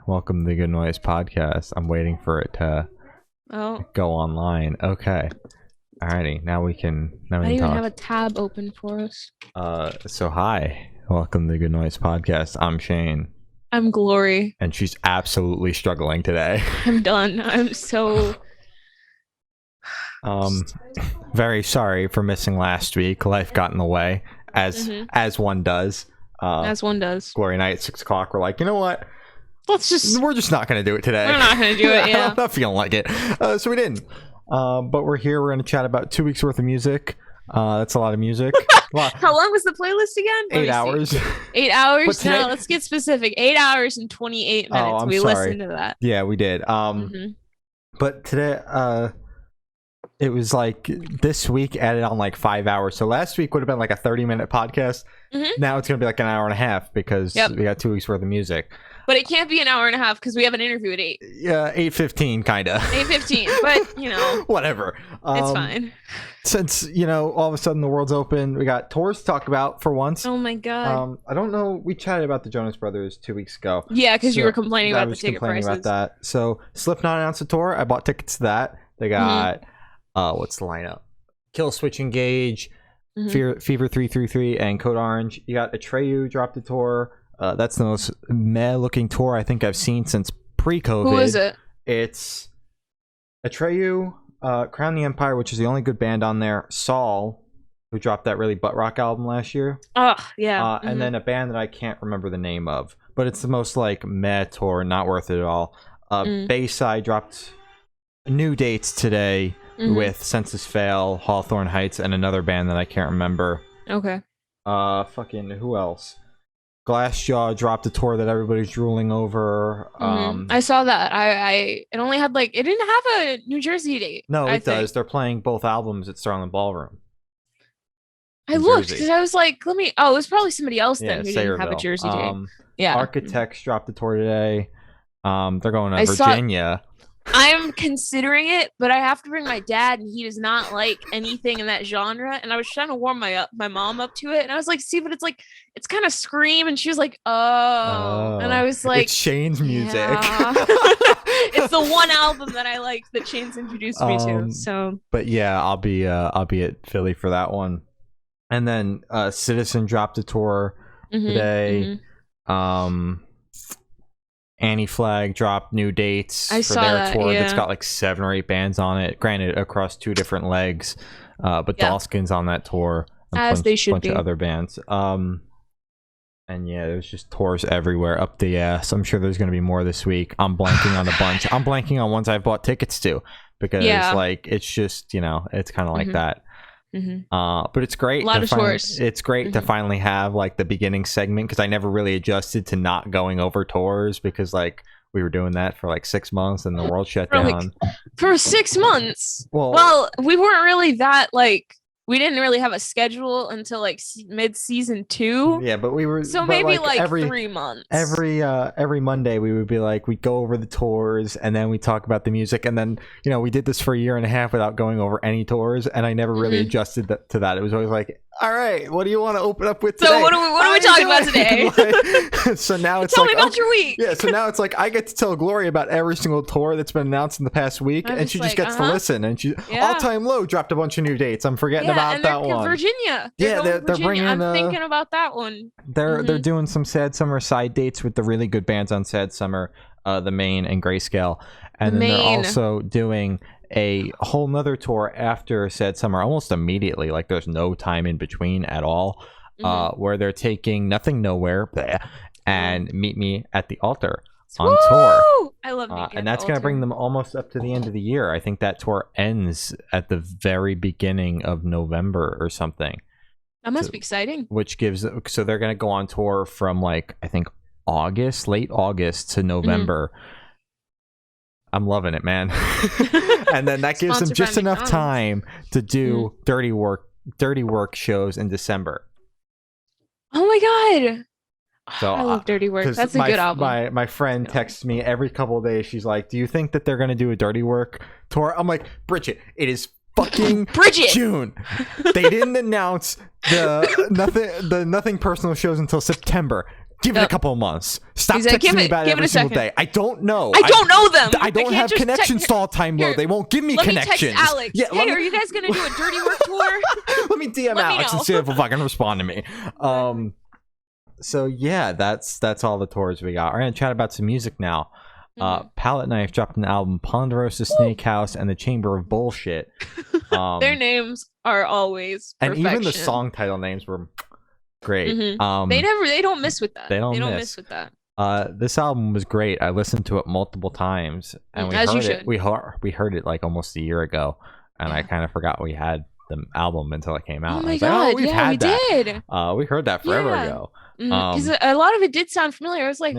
Welcome to the Good Noise Podcast. I'm waiting for it to go online. Okay. Alrighty. Now we can I don't even talk. have a tab open for us. So hi. Welcome to the Good Noise Podcast. I'm Shane. I'm Glory. And she's absolutely struggling today. I'm done. I'm so very sorry for missing last week. Life got in the way, as one does. As one does. Glory night at 6 o'clock. We're like, you know what? We're just not going to do it today. We're not going to do it, yeah. I'm not feeling like it. So we didn't. But we're here. We're going to chat about 2 weeks worth of music. That's a lot of music. How long was the playlist again? 8 hours. 8 hours? Today... No, let's get specific. 8 hours and 28 minutes. I'm we sorry. listened to that. Yeah, we did. But today, it was like this week added on like 5 hours. So last week would have been like a 30-minute podcast. Now it's going to be like an hour and a half because we got 2 weeks worth of music. But it can't be an hour and a half because we have an interview at 8. Yeah, 8:15 kind of. 8:15, but whatever. It's fine. Since all of a sudden the world's open, we got tours to talk about for once. Oh my god. I don't know. We chatted about the Jonas Brothers 2 weeks ago. Yeah, because you were complaining about the ticket prices. About that. So Slipknot announced a tour. I bought tickets to that. They got what's the lineup? Kill Switch Engage, Fever 333, and Code Orange. You got Atreyu dropped a tour. That's the most meh-looking tour I think I've seen since pre-COVID. Who is it? It's Atreyu, Crown the Empire, which is the only good band on there. Saul, who dropped that really butt rock album last year. Oh, yeah. And then a band that I can't remember the name of. But it's the most like meh tour, not worth it at all. Bayside dropped new dates today with Census Fail, Hawthorne Heights, and another band that I can't remember. Okay. Fucking who else? Glassjaw dropped a tour that everybody's drooling over. I saw that. It only had it didn't have a New Jersey date. No, it does. They're playing both albums at Starland Ballroom. I looked because I was like, it was probably somebody else then who didn't have a Jersey date. Yeah. Architects dropped a tour today. They're going to Virginia. I'm considering it, but I have to bring my dad, and he does not like anything in that genre. And I was trying to warm my mom up to it, and I was like, "See, but it's kind of scream." And she was like, "Oh," and I was like, "It's Shane's music." Yeah. It's the one album that I liked that Shane's introduced me to. So, but yeah, I'll be at Philly for that one. And then Citizen dropped a tour today. Anti-Flag dropped new dates for their tour that's got like 7 or 8 bands on it, granted across 2 different legs, but Dawskin's on that tour, as they should be. A bunch of other bands, and yeah, there's just tours everywhere up the ass. I'm sure there's going to be more this week. I'm blanking on a bunch. I'm blanking on ones I've bought tickets to because it's just it's kind of like that. But it's great. A lot of tours. It's great to finally have like the beginning segment because I never really adjusted to not going over tours because like we were doing that for like 6 months and the world shut down. For 6 months. Well, we weren't really that we didn't really have a schedule until like mid-season 2. Yeah, but we were maybe every 3 months. Every Monday we would be like we'd go over the tours and then we talk about the music and then we did this for a year and a half without going over any tours and I never really adjusted to that. It was always like, all right, what do you want to open up with today? So what are we talking about today? So now it's tell me about your week. Yeah, so now it's like I get to tell Glory about every single tour that's been announced in the past week and she just gets to listen and she All Time Low dropped a bunch of new dates. I'm forgetting about that one. Virginia. They're bringing. I'm thinking about that one. They're doing some Sad Summer side dates with the really good bands on Sad Summer, the Main and Grayscale, and then they're also doing a whole nother tour after Sad Summer, almost immediately. Like there's no time in between at all, where they're taking Nothing Nowhere and Meet Me at the Altar on tour. I love Meet Me and that's going to bring them almost up to the end of the year. I think that tour ends at the very beginning of November or something. That must be exciting. So they're going to go on tour from like I think late August to November. I'm loving it, man. And then that gives them just enough time to do dirty work shows in December. Oh my god. So I love Dirty Work. That's a good album. My friend texts me every couple of days. She's like, "Do you think that they're going to do a Dirty Work tour?" I'm like, "Bridget, it is fucking June. They didn't announce the nothing personal shows until September. Give it a couple of months. Stop He's like, texting me about it every single day. I don't know. I don't know them. I don't have connection stall time though. They won't give me connections. Let me text Alex. Yeah, hey, are you guys gonna do a dirty work tour? Let me DM Alex and see if he'll fucking respond to me. So yeah, that's all the tours we got. We're gonna chat about some music now. Palette Knife dropped an album, Ponderosa Snake House and the Chamber of Bullshit. Their names are always perfection. And even the song title names were great. They don't miss with that. They don't miss with that. This album was great. I listened to it multiple times, and we heard it. We heard it like almost a year ago, and I kind of forgot we had the album until it came out. Oh my god! We did. We heard that forever ago. Because a lot of it did sound familiar. I was like,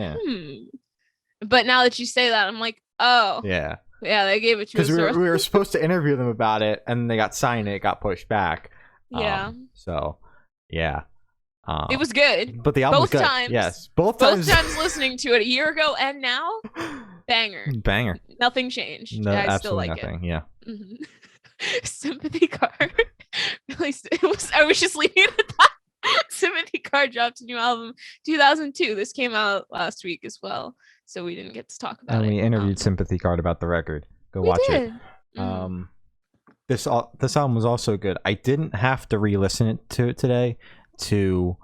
But now that you say that, I'm like, oh. Yeah. Yeah, they gave it to us. Because we were supposed to interview them about it, and they got signed, and it got pushed back. Yeah. So, yeah. It was good. But the album was good. Times. Yes. Both times listening to it a year ago and now, banger. Nothing changed. No, I still like nothing. it. Yeah. Sympathy Card. I was just leaving it at that. Sympathy Card dropped a new album 2002. This came out last week as well, so we didn't get to talk about it. And we interviewed Sympathy Card about the record. Go watch it. This album was also good. I didn't have to re-listen to it today to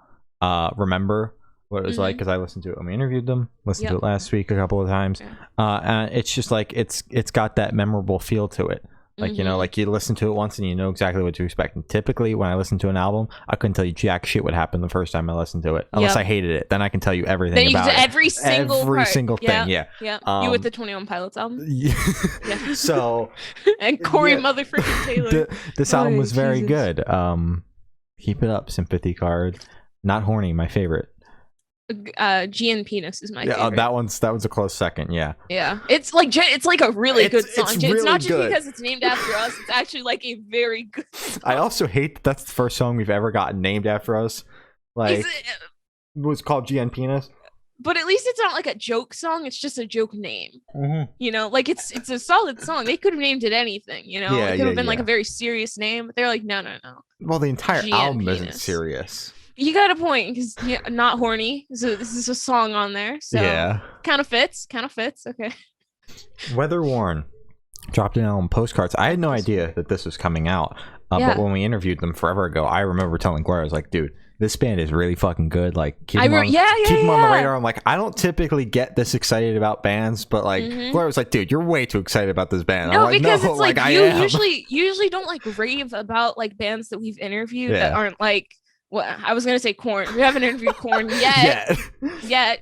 remember what it was like, because I listened to it when we interviewed them, listened to it last week a couple of times. And it's just like it's got that memorable feel to it. Like, you know, like you listen to it once and you know exactly what to expect. And typically when I listen to an album, I couldn't tell you jack shit what happened the first time I listened to it, unless I hated it. Then I can tell you everything about it. Every single thing. Yeah. You with the 21 Pilots album? Yeah. So and Corey motherfucking Taylor. This album was very good. Keep it up, Sympathy Card. Not Horny, my favorite. G and Penis is my favorite. That one's a close second. Yeah, it's like a really good song. It's really not just good. because it's named after us. It's actually like a very good song. I also hate that that's the first song we've ever gotten named after us. Like, it was called G and Penis. But at least it's not like a joke song. It's just a joke name. You know, like it's a solid song. They could have named it anything. You know, it could have been like a very serious name. But they're like, no. Well, the entire album isn't serious. You got a point, because Not Horny. So this is a song on there. So kind of fits. Okay. Weather Worn dropped an album, Postcards. I had no idea that this was coming out. But when we interviewed them forever ago, I remember telling Gloria, I was like, dude, this band is really fucking good. Like, keep them on the radar. I'm like, I don't typically get this excited about bands, but like, Gloria was like, dude, you're way too excited about this band. No, I'm like, because no, it's like I you am. usually don't like rave about like bands that we've interviewed that aren't like. Well, I was gonna say Korn. We haven't interviewed Korn yet.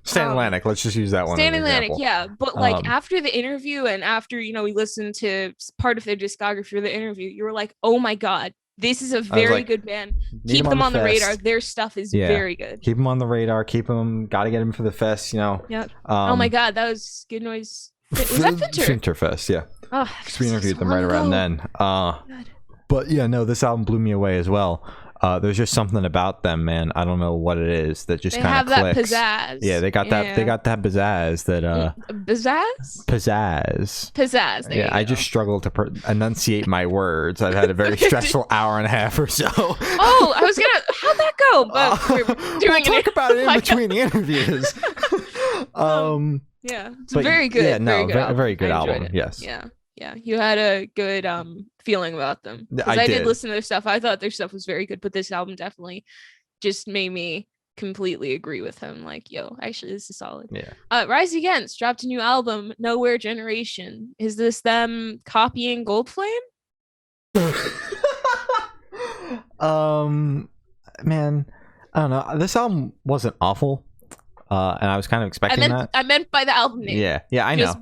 Stan Atlantic. Let's just use that one. Stan Atlantic, But like after the interview and after we listened to part of their discography for the interview, you were like, oh my god, this is a very good band. Keep them on the radar. Their stuff is very good. Keep them on the radar. Keep them. Got to get them for the fest. Yeah. Oh my god, that was Good Noise. Was that Finter? Finterfest, yeah. Oh, we interviewed them right around then. But yeah, no, this album blew me away as well. There's just something about them, man. I don't know what it is that just kind of clicks. They have that pizzazz. Yeah, they got that. They got that pizzazz. That Pizzazz. Yeah, I just struggle to enunciate my words. I've had a very stressful hour and a half or so. Oh, I was gonna. How'd that go? But we'll talk about it in between the interviews. Yeah, it's very good. Yeah, no, very good I album. Yes. Yeah, you had a good feeling about them. I did listen to their stuff. I thought their stuff was very good, but this album definitely just made me completely agree with him. Like, yo, actually, this is solid. Yeah. Rise Against dropped a new album, Nowhere Generation. Is this them copying Gold Flame? Man, I don't know. This album wasn't awful. And I was kind of expecting that. I meant by the album name. Yeah, I know.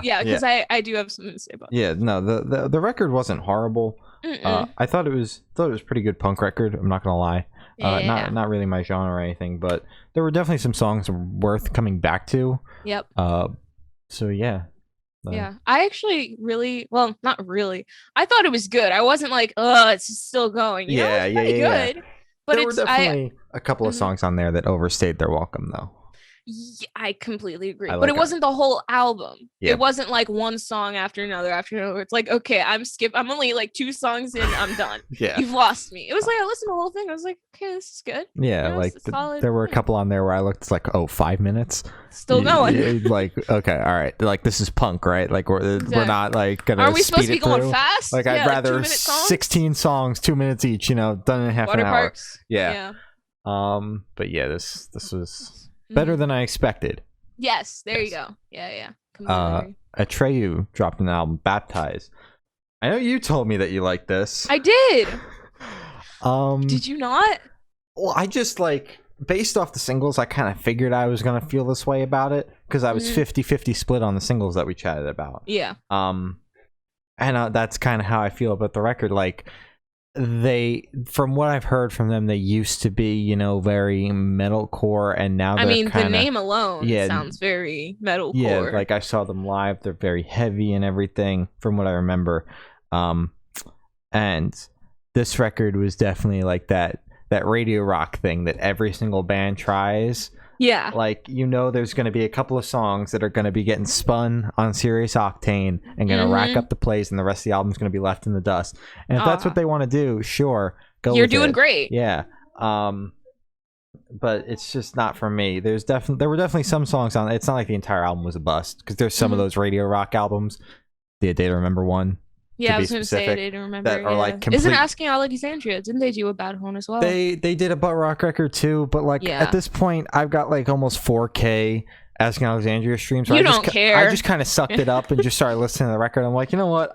Yeah, because I do have something to say about that. Yeah, no, the record wasn't horrible. I thought it was pretty good punk record. I'm not gonna lie. Not really my genre or anything, but there were definitely some songs worth coming back to. Yep. So yeah. Yeah, I actually not really. I thought it was good. I wasn't like, oh, it's still going. It's pretty good. But there were definitely a couple of songs on there that overstayed their welcome, though. Yeah, I completely agree. Like but it wasn't the whole album. Yeah. It wasn't like one song after another after another. It's like, okay, I'm only like 2 songs in, I'm done. Yeah. You've lost me. It was like I listened to the whole thing. I was like, okay, this is good. Yeah, like there were a couple on there where I looked like, 5 minutes. Still going. Like, okay, all right. Like, this is punk, right? Like we're not like gonna. Are we supposed to be going through. fast? Like, I'd rather 16 songs, 2 minutes each. Done in half an hour. Parks. Yeah. But yeah, this was better than I expected. Yes, there you go. Yeah. Atreyu dropped an album, Baptized. I know you told me that you liked this. I did. Did you not? Well, I just based off the singles, I kind of figured I was gonna feel this way about it because I was 50-50 split on the singles that we chatted about. Yeah. And that's kind of how I feel about the record. Like, from what I've heard from them, they used to be, very metalcore, and now they're the name alone sounds very metalcore. Yeah, like I saw them live; they're very heavy and everything, from what I remember. And this record was definitely like that radio rock thing that every single band tries. Yeah. Like, there's going to be a couple of songs that are going to be getting spun on Serious Octane and going to rack up the plays, and the rest of the album's going to be left in the dust. And if that's what they want to do, sure, go You're with doing it. great. Yeah. But it's just not for me. There were definitely some songs on it. It's not like the entire album was a bust, because there's some of those radio rock albums, the A Day to Remember one. Yeah, I was going to say, I didn't remember. That are like complete... Isn't Asking Alexandria? Didn't they do a bad one as well? They did a butt rock record too, but at this point, I've got almost 4K Asking Alexandria streams. So you don't care. I just kind of sucked it up and just started listening to the record. I'm like, you know what?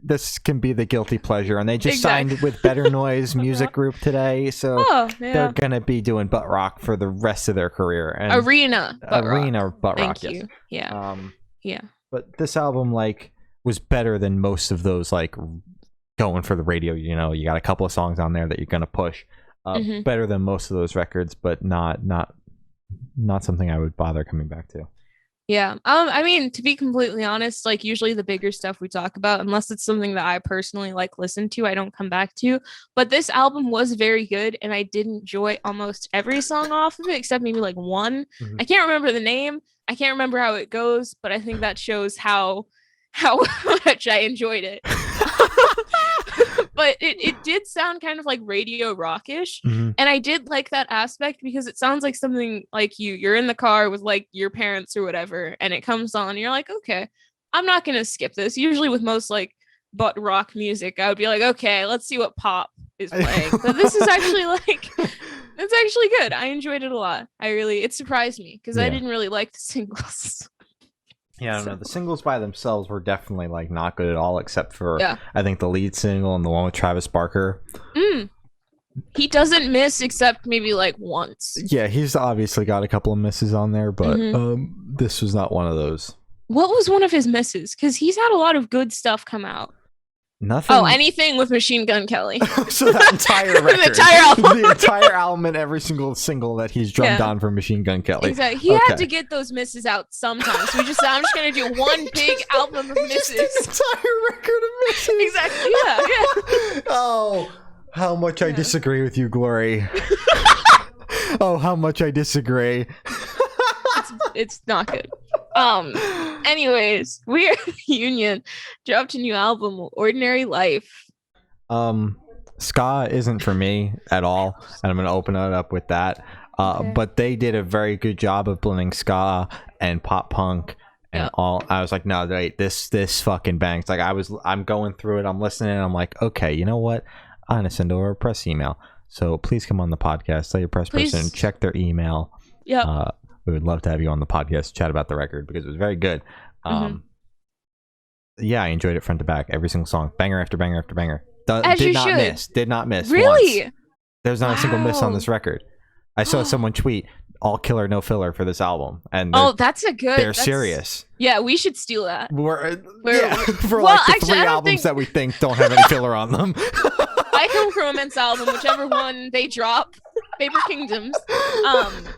This can be the guilty pleasure. And they just signed with Better Noise Music Group today, so they're gonna be doing butt rock for the rest of their career. And arena butt rock. Thank you. Yes. Yeah. But this album was better than most of those going for the radio. You got a couple of songs on there that you're gonna push. Better than most of those records, but not something I would bother coming back to. Yeah. To be completely honest, usually the bigger stuff we talk about, unless it's something that I personally listen to, I don't come back to. But this album was very good, and I did enjoy almost every song off of it except maybe one. I can't remember the name. I can't remember how it goes, but I think that shows how much I enjoyed it. But it did sound kind of like radio rockish, and I did like that aspect because it sounds like something like you're in the car with your parents or whatever, and it comes on and you're like, okay, I'm not gonna skip this. Usually with most butt rock music, I would be like, okay, let's see what pop is playing. But this is actually it's actually good. I enjoyed it a lot. It surprised me because I didn't really like the singles. Yeah, I don't know. The singles by themselves were definitely not good at all, except for I think the lead single and the one with Travis Barker. He doesn't miss except maybe once. Yeah, he's obviously got a couple of misses on there, but this was not one of those. What was one of his misses? Because he's had a lot of good stuff come out. Nothing. Oh, anything with Machine Gun Kelly. So that entire record, the entire album, and every single single that he's drummed on for Machine Gun Kelly. Exactly. He had to get those misses out sometimes. So I'm just gonna do one big album of misses. Just an entire record of misses. Exactly. Yeah. Oh, how much I disagree with you, Glory. Oh, how much I disagree. It's not good. Anyways, We're Union dropped a new album, Ordinary Life. Ska isn't for me at all, and I'm gonna open it up with that. But they did a very good job of blending ska and pop punk and all. I was like, no, wait, this fucking bangs. I'm going through it, I'm listening, and I'm like, okay, you know what? I'm gonna send over a press email. So please come on the podcast, tell your press person, check their email. Yeah. We would love to have you on the podcast to chat about the record because it was very good. Yeah, I enjoyed it front to back. Every single song. Banger after banger after banger. Did not miss. Really? Once. There's not a single miss on this record. I saw someone tweet, all killer, no filler for this album. And that's a good... They're serious. Yeah, we should steal that. For the 3 albums that we think don't have any filler on them. I Come Romance album, whichever one they drop. Paper Kingdoms.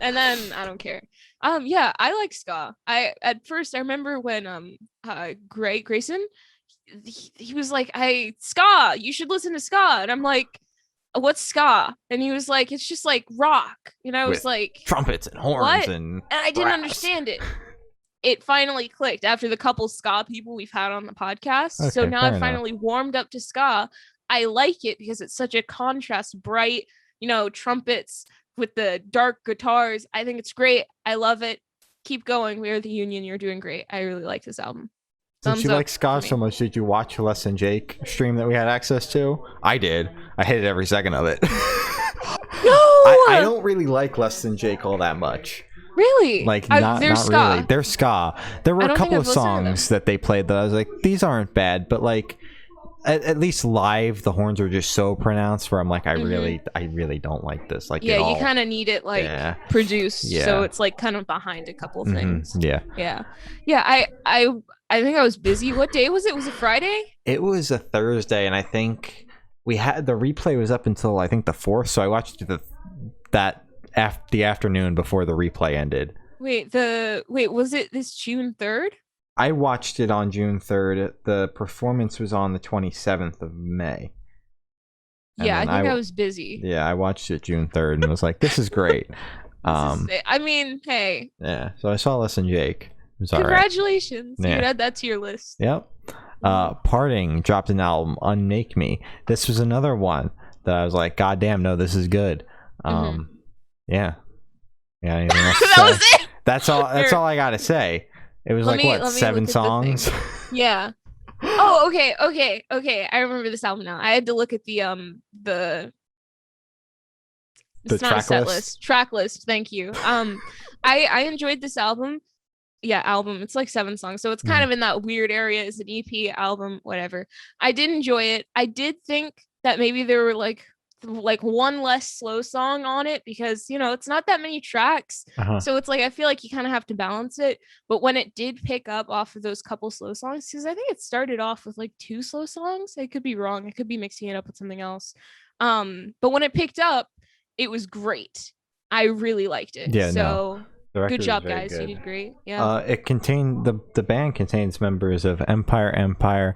And then I don't care. Yeah, I like ska. At first I remember when Grayson, he was like, ska, you should listen to ska, and I'm like, what's ska? And he was like, it's just like rock. And I was With like, trumpets and horns what? and I didn't brass. understand it. It finally clicked after the couple ska people we've had on the podcast. Okay, so now fair I've finally warmed up to ska. I like it because it's such a contrast, bright, trumpets with the dark guitars. I think it's great. I love it. Keep going. We Are the Union. You're doing great. I really like this album. Since you like ska so much, did you watch Less Than Jake stream that we had access to? I did. I hated every second of it. No! I don't really like Less Than Jake all that much. Really? Like, not really. They're ska. There were a couple of songs that they played that I was like, these aren't bad, but like, at least live, the horns are just so pronounced where I'm like, I really don't like this. Like, yeah, you kind of need it like produced, so it's like kind of behind a couple of things. Yeah. I think I was busy. What day was it? Was it Friday? It was a Thursday, and I think we had the replay was up until I think the 4th, so I watched the afternoon before the replay ended. Wait, was it this June 3rd? I watched it on June 3rd. The performance was on the 27th of May. Yeah, I think I was busy. Yeah, I watched it June 3rd and was like, this is great. Hey. Yeah, so I saw Less Than Jake. It was Congratulations. Right. You add that to your list. Yep. Parting dropped an album, Unmake Me. This was another one that I was like, God damn, no, this is good. Yeah. Anything else to that say? Was it. That's all I gotta say. It was like 7 songs? Yeah. Oh, okay. I remember this album now. I had to look at the it's not a set list. Track list, thank you. I enjoyed this album. Yeah, album. It's like 7 songs. So it's kind of in that weird area as an EP album, whatever. I did enjoy it. I did think that maybe there were like one less slow song on it because it's not that many tracks, so it's like I feel like you kind of have to balance it. But when it did pick up off of those couple slow songs, because I think it started off with like 2 slow songs, I could be wrong, I could be mixing it up with something else, but when it picked up, it was great. I really liked it. Good job, guys. You did great. It contained the band contains members of Empire,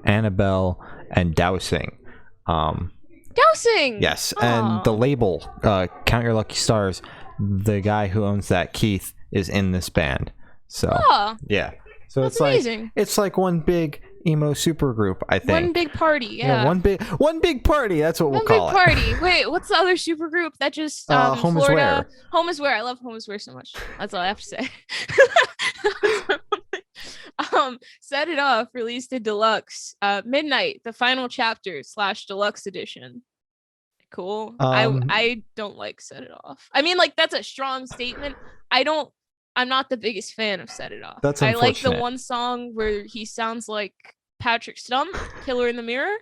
Annabelle, and Dowsing. Dowsing. Yes, and the label, Count Your Lucky Stars, the guy who owns that, Keith, is in this band. So yeah, so that's it's amazing. It's like one big emo super group. I think one big party. Yeah, one big party. That's what we'll call it. One big party. Wait, what's the other super group that just Home Is Where? Home Is Where. I love Home Is Where so much. That's all I have to say. Set It Off released a deluxe Midnight, the final chapter / deluxe edition. Cool. I don't like Set It Off. I mean, like, that's a strong statement. I'm not the biggest fan of Set It Off. That's I like the one song where he sounds like Patrick Stump, Killer in the Mirror,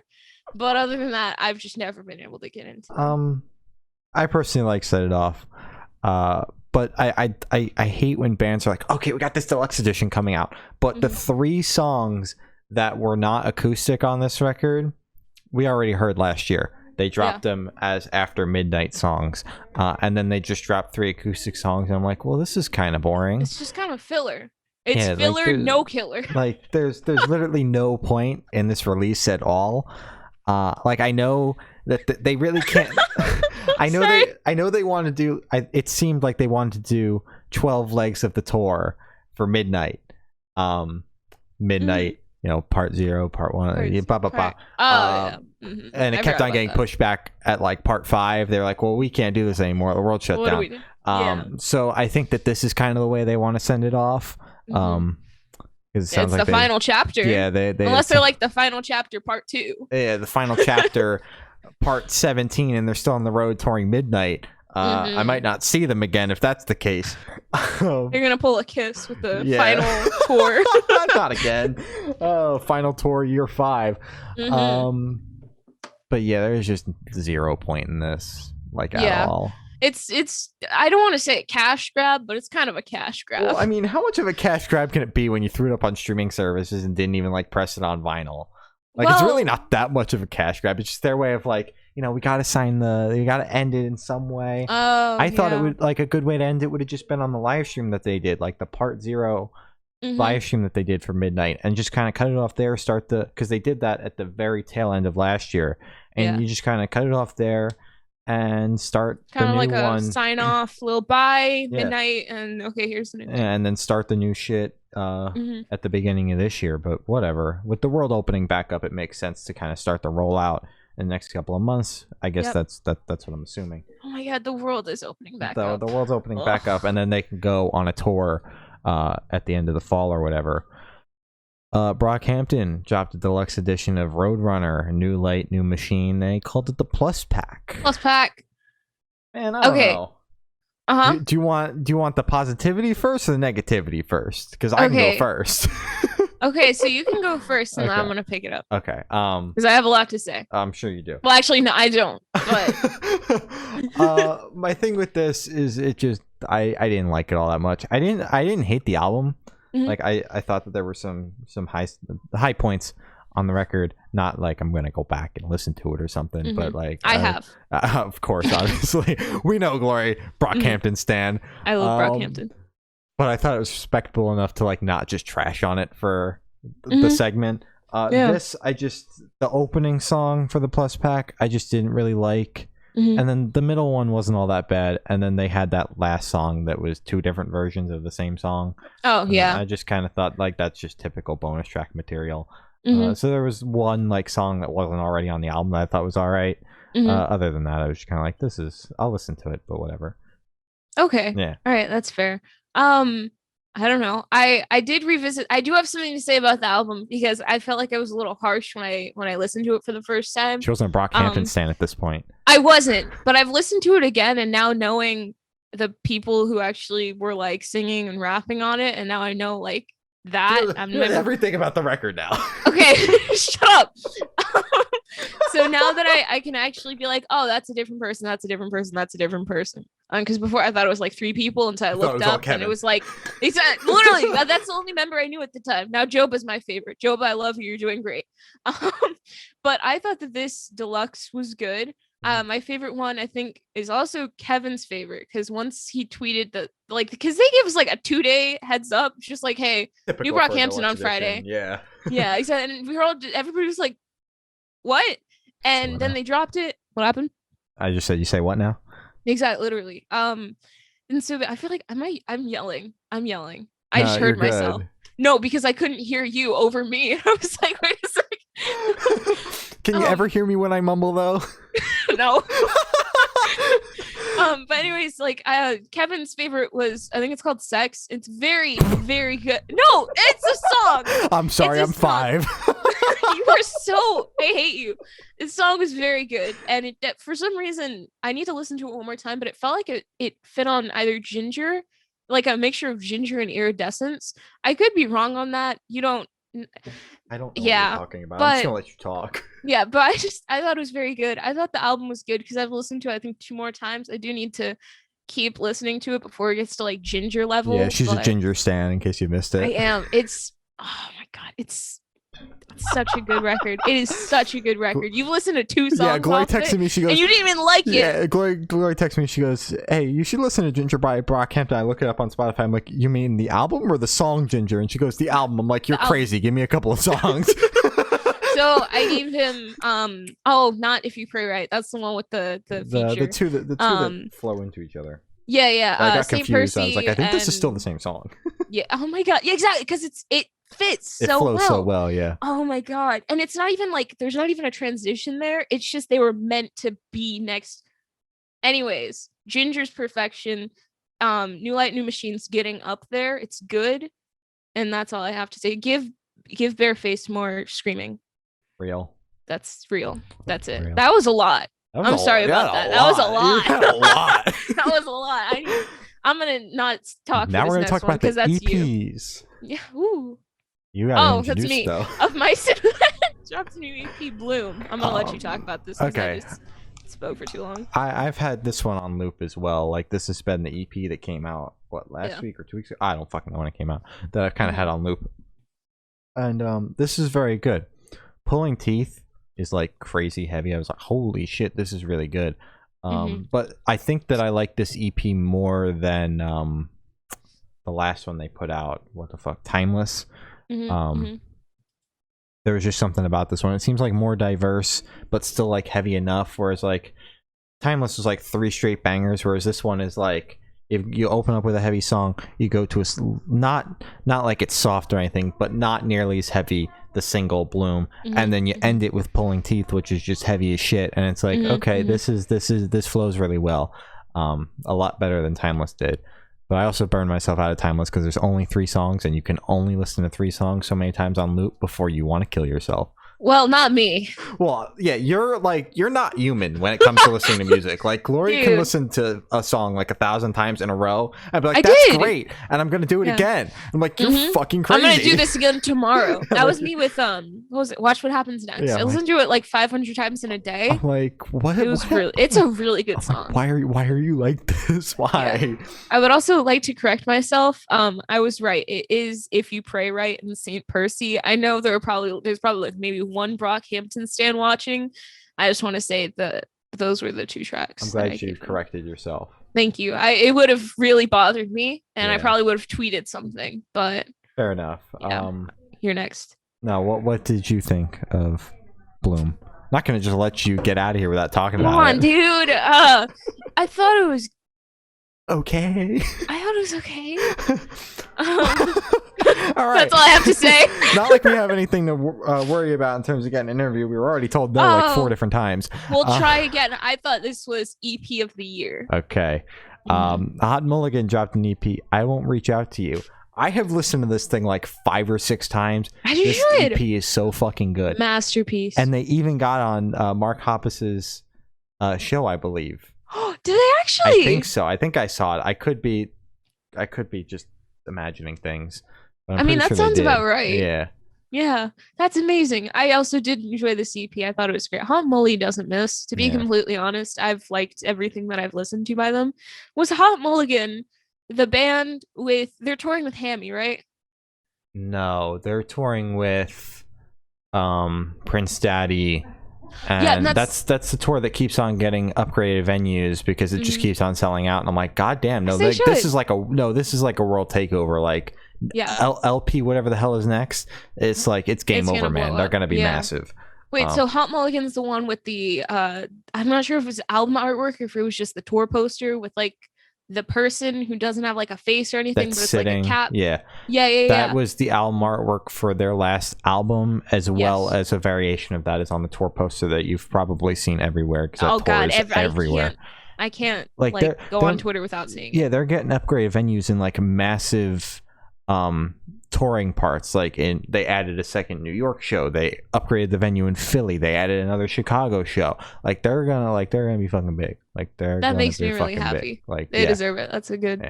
but other than that, I've just never been able to get into I personally like Set It Off. But I hate when bands are like, okay, we got this deluxe edition coming out, but the 3 songs that were not acoustic on this record, we already heard last year. They dropped them as after midnight songs, and then they just dropped 3 acoustic songs, and I'm like, well, this is kind of boring. It's just kind of filler. It's filler, like, no killer. Like, there's literally no point in this release at all. Like, I know that they really can't. I know they want to do. It seemed like they wanted to do 12 legs of the tour for midnight. Midnight, part 0, part 1, and it kept on getting pushed back at like part 5. They're like, well, we can't do this anymore. The world shut down. So I think that this is kind of the way they want to send it off. It's like the final chapter. Yeah, they unless they're like the final chapter part 2. Yeah, the final chapter part 17, and they're still on the road touring Midnight. I might not see them again if that's the case. You're gonna pull a Kiss with the final tour. Not again. Final tour year 5. But yeah, there's just 0 point in this, like, at all. It's I don't want to say a cash grab, but it's kind of a cash grab. Well, I mean, how much of a cash grab can it be when you threw it up on streaming services and didn't even like press it on vinyl? Like, it's really not that much of a cash grab. It's just their way of like, we got to we got to end it in some way. I thought it would, like, a good way to end it would have just been on the live stream that they did, like the part 0 live stream that they did for Midnight, and just kind of cut it off there, because they did that at the very tail end of last year, and you just kind of cut it off there and start kind the of new like a one. sign off, little bye, midnight, and okay, here's the new thing. And then start the new shit at the beginning of this year. But whatever, with the world opening back up, it makes sense to kind of start the rollout in the next couple of months. I guess that's what I'm assuming. Oh my god, the world is opening back up. The world's opening back up, and then they can go on a tour at the end of the fall or whatever. Brockhampton dropped a deluxe edition of Roadrunner, New Light, New Machine. They called it the Plus Pack. Plus Pack. Man, I don't know. Uh-huh. Do you want the positivity first or the negativity first? Because I can go first. Okay, so you can go first, and I'm gonna pick it up. Okay. Because I have a lot to say. I'm sure you do. Well, actually, no, I don't. But my thing with this is it just I didn't like it all that much. I didn't hate the album. Mm-hmm. Like I thought that there were some high points on the record. Not like I'm gonna go back and listen to it or something, mm-hmm. but like I have. Of course, obviously, we know Glory Brockhampton stan. I love Brockhampton. But I thought it was respectable enough to like not just trash on it for the segment. This the opening song for the Plus Pack I just didn't really like. Mm-hmm. And then the middle one wasn't all that bad, and then they had that last song that was 2 different versions of the same song. Oh yeah. I just kind of thought like that's just typical bonus track material. Mm-hmm. So there was one like song that wasn't already on the album that I thought was all right. Mm-hmm. Other than that, I was just kind of like, I'll listen to it, but whatever. Okay. Yeah. All right, that's fair. I don't know. I did revisit. I do have something to say about the album because I felt like I was a little harsh when I listened to it for the first time. She wasn't a Brockhampton stan at this point. I wasn't, but I've listened to it again, and now knowing the people who actually were like singing and rapping on it, and now I know like that. I'm everything about the record now. Okay, shut up. So now that I can actually be like, oh, that's a different person. That's a different person. That's a different person. Because before I thought it was like 3 people until I looked up and it was like, literally, that's the only member I knew at the time. Now Joba's my favorite. Joba, I love you. You're doing great. But I thought that this deluxe was good. My favorite one, I think, is also Kevin's favorite because once he tweeted because they gave us like a 2-day heads up, just like, hey, typical new Brockhampton on Friday. Yeah. Yeah, exactly. And everybody was like, what? And then they dropped it. What happened? I just said, you say what now? Exactly, literally. And so I feel like I'm yelling. I just heard myself. Good. No, because I couldn't hear you over me. I was like, wait a second. Can you ever hear me when I mumble though? No. But anyways, like Kevin's favorite was, I think it's called Sex. It's very, very good. No, it's a song. I'm sorry, I'm 5. You are so, I hate you. This song was very good, and it for some reason I need to listen to it one more time, but it felt like it fit on either Ginger, like a mixture of Ginger and Iridescence. I could be wrong on that. I don't know what you're talking about. I'm just gonna let you talk. Yeah, but I thought it was very good. I thought the album was good because I've listened to it I think 2 more times. I do need to keep listening to it before it gets to like Ginger level. Yeah, she's a Ginger stan in case you missed it. I am. It's, oh my god, it's such a good record. It is such a good record. You've listened to 2 songs. Yeah, Glory texted me. She goes, and you didn't even like it. Yeah, Glory texted me. She goes, "Hey, you should listen to Ginger by Brockhampton." I look it up on Spotify. I'm like, "You mean the album or the song Ginger?" And she goes, "The album." I'm like, "You're crazy. Give me a couple of songs." So I gave him not If You Pray Right. That's the one with the feature. The two that flow into each other. Yeah. I got confused. I was like, I think this is still the same song. Yeah. Oh my god. Yeah, exactly. Because it fits it so flows well. so well. Yeah. Oh my god. And it's not even like there's not even a transition there. It's just they were meant to be next. Anyways, Ginger's perfection. New Light, New Machines getting up there. It's good, and that's all I have to say. Give Bareface more screaming. Real. That's real. That's it. Real. That was a lot. I'm sorry about that. That was a lot. A lot. That was a lot. I'm gonna not talk. Now we're gonna talk about the EPs. Yeah. Ooh. You got that's me. Though. Of my dropped a new EP, Bloom. I'm gonna let you talk about this. Okay. I just spoke for too long. I've had this one on loop as well. Like this has been the EP that came out last week or 2 weeks ago. I don't fucking know when it came out. That I've kind of had on loop. And this is very good. Pulling Teeth is like crazy heavy. I was like, holy shit, this is really good. But I think that I like this EP more than the last one they put out. What the fuck, Timeless. there was just something about this one. It seems like more diverse, but still like heavy enough. Whereas like Timeless was like 3 straight bangers, whereas this one is like if you open up with a heavy song, you go to not like it's soft or anything, but not nearly as heavy. The single Bloom, and then you end it with Pulling Teeth, which is just heavy as shit. And it's like, okay, this flows really well, a lot better than Timeless did. But I also burned myself out of Timeless because there's only 3 songs, and you can only listen to 3 songs so many times on loop before you want to kill yourself. Well, not me. Well, yeah, you're not human when it comes to listening to music. Like Gloria can listen to a song like 1,000 times in a row. I'd be like, that's great, and I'm gonna do it again. I'm like, you're fucking crazy. I'm gonna do this again tomorrow. That was me with what was it? Watch What Happens Next. Yeah, I listened to it like 500 times in a day. I'm like, what? It's a really good song. Why are you like this? Why? Yeah. I would also like to correct myself. I was right. It is If You Pray Right in St. Percy. I know there's probably like maybe one Brockhampton stan watching. I just want to say that those were the 2 tracks. I'm glad you corrected yourself. Thank you. It would have really bothered me, and I probably would have tweeted something. But fair enough. Yeah. You're next. Now, what did you think of Bloom? Not gonna just let you get out of here without talking about it. Come on, dude. I thought it was okay. I thought it was okay. All right. That's all I have to say. Not like we have anything to worry about in terms of getting an interview. We were already told no like 4 different times. We'll try again. I thought this was EP of the year. Okay. Hot Mulligan dropped an EP. I Won't Reach Out to You. I have listened to this thing like 5 or 6 times. This EP is so fucking good. Masterpiece. And they even got on Mark Hoppus's show, I believe. Did they actually? I think so. I think I saw it. I could be just imagining things. I mean, that sounds about right. Yeah. Yeah, that's amazing. I also did enjoy the EP. I thought it was great. Hot Mully doesn't miss. To be completely honest, I've liked everything that I've listened to by them. Was Hot Mulligan the band they're touring with Hammy, right? No, they're touring with Prince Daddy. And that's the tour that keeps on getting upgraded venues because it just keeps on selling out. And I'm like, God damn, no, this is like a world takeover. Like LP, whatever the hell is next. It's like it's game over, man. They're gonna be massive. Wait, so Hot Mulligan's the one with the I'm not sure if it was album artwork or if it was just the tour poster with like the person who doesn't have like a face or anything, but it's like a cap. Yeah. Yeah. That was the album artwork for their last album, as well as a variation of that is on the tour poster that you've probably seen everywhere. Because everywhere. I can't like go on Twitter without seeing it. Yeah, they're getting upgraded venues in like massive touring parts. Like they added a second New York show. They upgraded the venue in Philly. They added another Chicago show. Like they're gonna be fucking big. Like that makes me really happy. Big. Like they deserve it. That's a good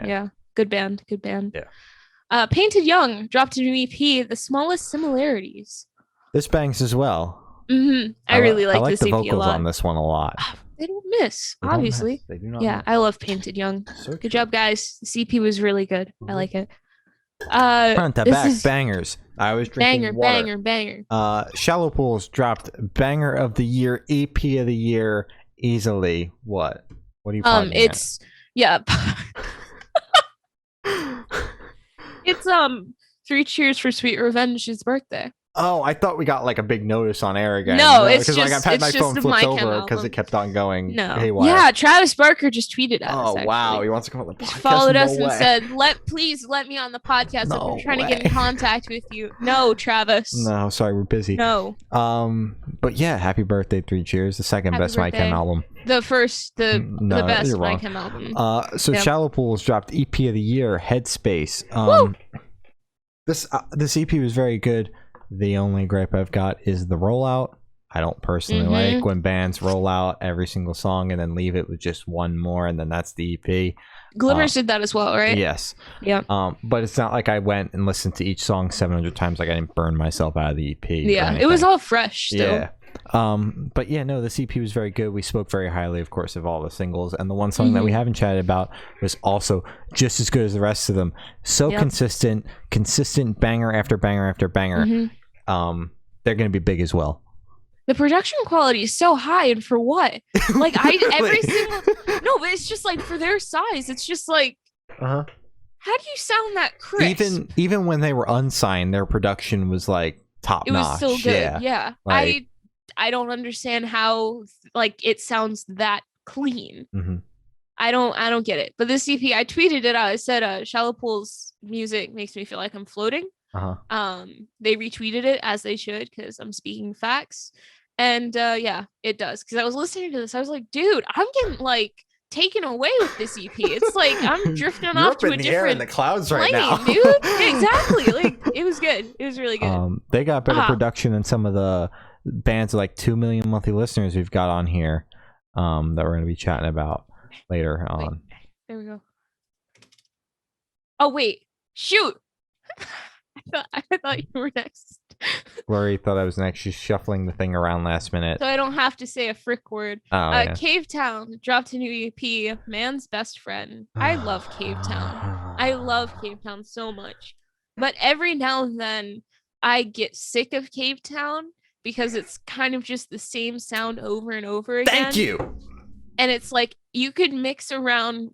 good band. Yeah. Painted Young dropped a new EP, The Smallest Similarities. This bangs as well. I really like this EP a lot. I like the vocals on this one a lot. They don't miss, obviously. They do not miss. I love Painted Young. So good job, guys. The EP was really good. I like it. Front to back bangers. I was drinking water. Banger. Shallow Pools dropped Banger of the Year, EP of the Year, easily. What are you talking it's it's 3 Cheers for Sweet Revenge's birthday. Oh, I thought we got like a big notice on air again. No, it's just like I've had my phone flipped over because it kept on going. Yeah, Travis Barker just tweeted at us. Oh wow, he wants to come on the podcast. Followed us and said, please let me on the podcast. I've been trying to get in contact with you. No, Travis. No, sorry, we're busy. No. But yeah, happy birthday, 3 Cheers, the second best Mike M album. The first, the best Mike M album. So Shallow Pools dropped EP of the Year, Headspace. This EP was very good. The only gripe I've got is the rollout. I don't personally like when bands roll out every single song and then leave it with just one more, and then that's the EP. Glimmers did that as well, right? Yes. Yeah. But it's not like I went and listened to each song 700 times. Like I didn't burn myself out of the EP. Yeah, it was all fresh still. Yeah. But yeah, no, the EP was very good. We spoke very highly, of course, of all the singles, and the one song that we haven't chatted about was also just as good as the rest of them. So consistent banger after banger after banger. They're going to be big as well. The production quality is so high, and for what? Like every single but it's just like for their size, it's just like how do you sound that crisp? Even when they were unsigned, their production was like top it was notch. still good. Yeah. Like, I don't understand how like it sounds that clean. mm-hmm. I don't get it. But this EP, I tweeted it out. I said Shallow Pool's music makes me feel like I'm floating. They retweeted it, as they should, because I'm speaking facts. And yeah, it does. Because I was listening to this, I was like, dude, I'm getting like taken away with this EP. It's like I'm drifting off to a different air in the clouds right plane, now, dude. Yeah, exactly. Like it was good. It was really good. They got better production than some of the bands with like 2 million monthly listeners we've got on here, that we're going to be chatting about later on. There we go. Oh wait, shoot. I thought you were next. Lori thought I was next. She's shuffling the thing around last minute, so I don't have to say a frick word. Yeah. Cave Town dropped a new EP, Man's Best Friend. I love Cave Town. I love Cave Town so much. But every now and then I get sick of Cave Town because it's kind of just the same sound over and over again. Thank you. And it's like you could mix around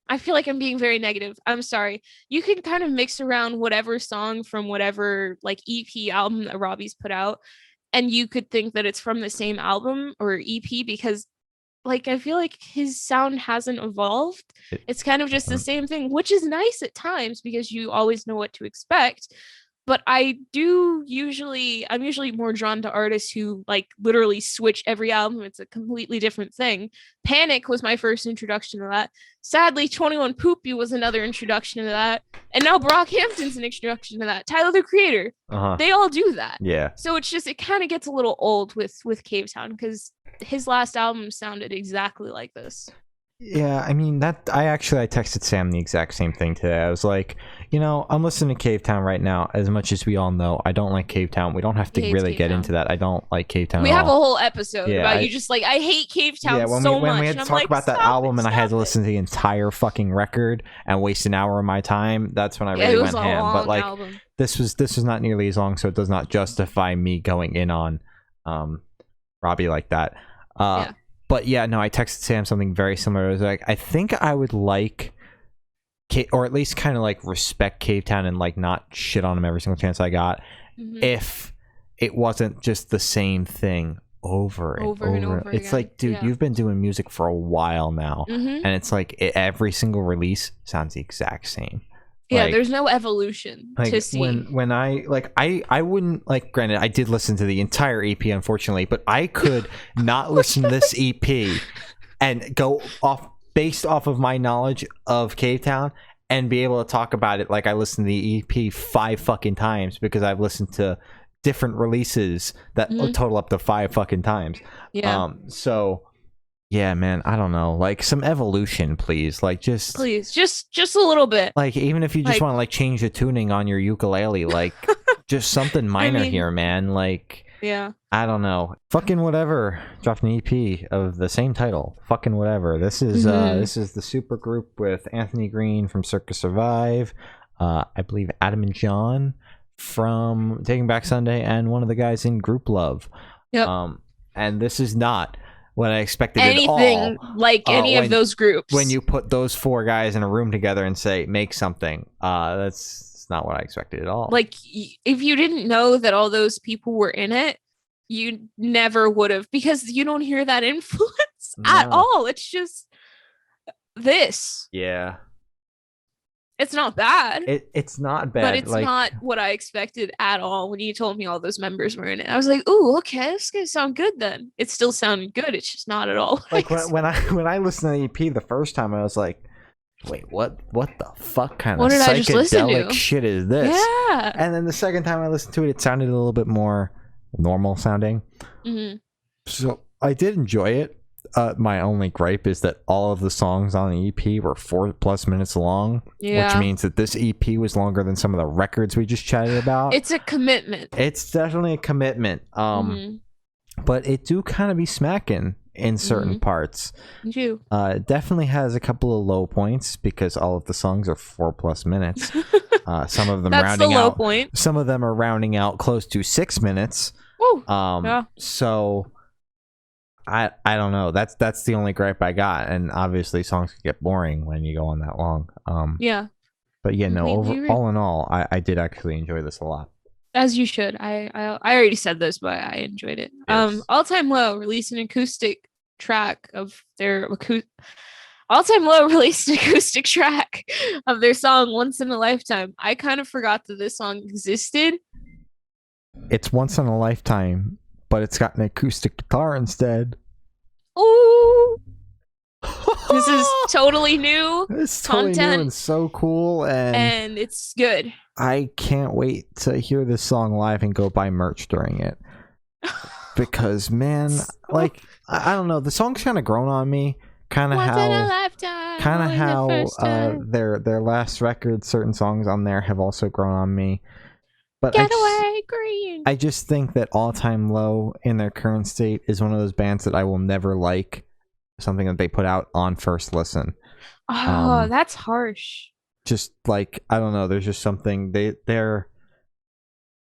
I feel like I'm being very negative. I'm sorry. You can kind of mix around whatever song from whatever like EP album that Robbie's put out, and you could think that it's from the same album or EP because like I feel like his sound hasn't evolved. It's kind of just the same thing, which is nice at times because you always know what to expect. But I'm usually more drawn to artists who like literally switch every album. It's a completely different thing. Panic was my first introduction to that. Sadly, 21 Poopy was another introduction to that. And now Brockhampton's an introduction to that. Tyler, the Creator. They all do that. Yeah. So it's just, it kind of gets a little old with Cave Town because his last album sounded exactly like this. Yeah, I mean, I texted Sam the exact same thing today. I was like, I'm listening to Cave Town right now. As much as we all know, I don't like Cave Town. We don't have to really get into that. I don't like Cave Town. We have a whole episode about you just like, I hate Cave Town so much. When we had to talk about that album and I had to listen to the entire fucking record and waste an hour of my time, that's when I really went ham. But like, this was not nearly as long, so it does not justify me going in on Robbie like that. But yeah, no, I texted Sam something very similar. I was like, I think I would like, or at least kind of like respect Cave Town and like not shit on him every single chance I got, if it wasn't just the same thing over and over. It's again. Like, dude, you've been doing music for a while now, and it's like every single release sounds the exact same. Yeah, there's no evolution to see. When I wouldn't like. Granted, I did listen to the entire EP, unfortunately, but I could not listen to this EP and go off based off of my knowledge of Cave Town and be able to talk about it like I listened to the EP 5 fucking times because I've listened to different releases that total up to 5 fucking times. Yeah. So. Yeah, man, I don't know. Like some evolution, please. Like just a little bit. Like even if you just want to like change the tuning on your ukulele, like just something minor here, man. Like I don't know. Fucking whatever. Dropped an EP of the same title. Fucking whatever. This is the super group with Anthony Green from Circus Survive. I believe Adam and John from Taking Back Sunday, and one of the guys in Group Love. Yep. And this is not what I expected anything at all. Like any of those groups. When you put those 4 guys in a room together and say, make something, that's not what I expected at all. Like, if you didn't know that all those people were in it, you never would have, because you don't hear that influence at all. It's just this. Yeah. It's not bad. It's not bad. But it's not what I expected at all when you told me all those members were in it. I was like, ooh, okay, this is going to sound good then. It still sounded good. It's just not at all. Like when I listened to the EP the first time, I was like, wait, what the fuck kind of psychedelic shit is this? Yeah. And then the second time I listened to it, it sounded a little bit more normal sounding. So I did enjoy it. My only gripe is that all of the songs on the EP were 4+ minutes long, which means that this EP was longer than some of the records we just chatted about. It's a commitment. It's definitely a commitment. But it do kind of be smacking in certain parts. It definitely has a couple of low points because all of the songs are 4+ minutes. Some of them Some of them are rounding out close to 6 minutes. So I don't know. That's the only gripe I got, and obviously songs can get boring when you go on that long. But yeah, no. All in all, I did actually enjoy this a lot. As you should. I already said this, but I enjoyed it. Yes. All Time Low released an acoustic track of their All Time Low released an acoustic track of their song Once in a Lifetime. I kind of forgot that this song existed. It's Once in a Lifetime, but it's got an acoustic guitar instead. Ooh. This is totally new. It's totally new and so cool, and it's good. I can't wait to hear this song live and go buy merch during it. Because, man, like, I don't know, the song's kind of grown on me. Kind of how their last record, certain songs on there have also grown on me. But Getaway Green. I just think that All Time Low in their current state is one of those bands that I will never like something that they put out on first listen. Oh, that's harsh. Just like, I don't know, there's just something they're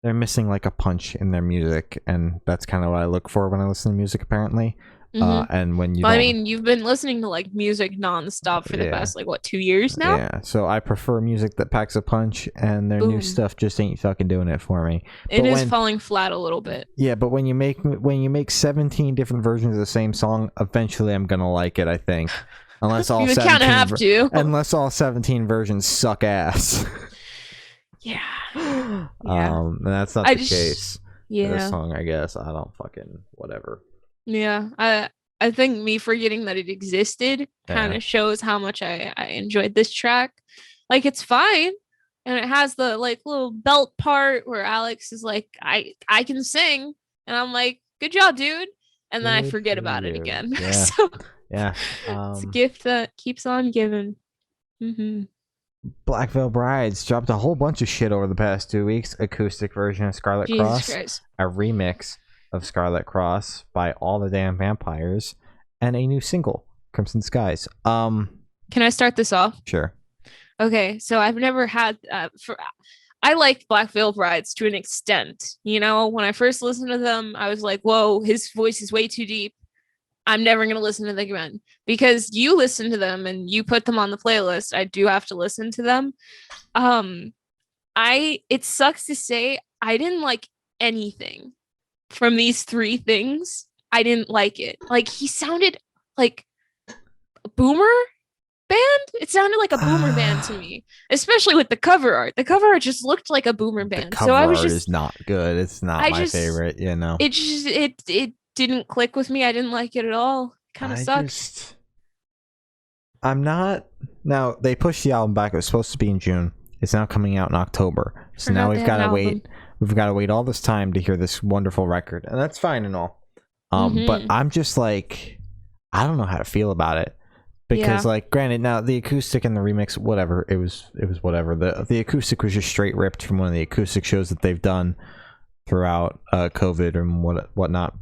missing like a punch in their music, and that's kind of what I look for when I listen to music, apparently. And when you I mean, you've been listening to like music nonstop for the past like 2 years now. Yeah, so I prefer music that packs a punch, and their new stuff just ain't fucking doing it for me. It is falling flat a little bit. Yeah, but when you make 17 different versions of the same song, eventually I'm gonna like it, I think. Unless all you kind of have to. Unless all 17 versions suck ass. Yeah. And that's not the case. Yeah. This song, I guess. I don't fucking whatever. Yeah, I think me forgetting that it existed kind of shows how much I enjoyed this track. Like, it's fine, and it has the like little belt part where Alex is like, I can sing, and I'm like, good job, dude, and then I forget about it again. Yeah. So yeah, it's a gift that keeps on giving. Black Veil Brides dropped a whole bunch of shit over the past 2 weeks. Acoustic version of Scarlet Cross, Christ. A remix of Scarlet Cross by All the Damn Vampires, and a new single, Crimson Skies. Can I start this off? Sure. Okay, so I've never had I like Black Veil Brides to an extent. You know, when I first listened to them, I was like, whoa, his voice is way too deep. I'm never going to listen to them again. Because you listen to them and you put them on the playlist, I do have to listen to them. It sucks to say I didn't like anything from these three things. I didn't like it. Like, he sounded like a boomer band. It sounded like a boomer band to me, especially with the cover art. The cover art just looked like a boomer band. The cover art is not good. It's not my favorite, you know. It just it didn't click with me. I didn't like it at all. Kind of sucks. I'm not. Now, they pushed the album back. It was supposed to be in June. It's now coming out in October. So now we've got to wait. We've got to wait all this time to hear this wonderful record, and that's fine and all. But I'm just like, I don't know how to feel about it, because like, granted, now the acoustic and the remix, whatever, it was whatever. The acoustic was just straight ripped from one of the acoustic shows that they've done throughout COVID and whatnot.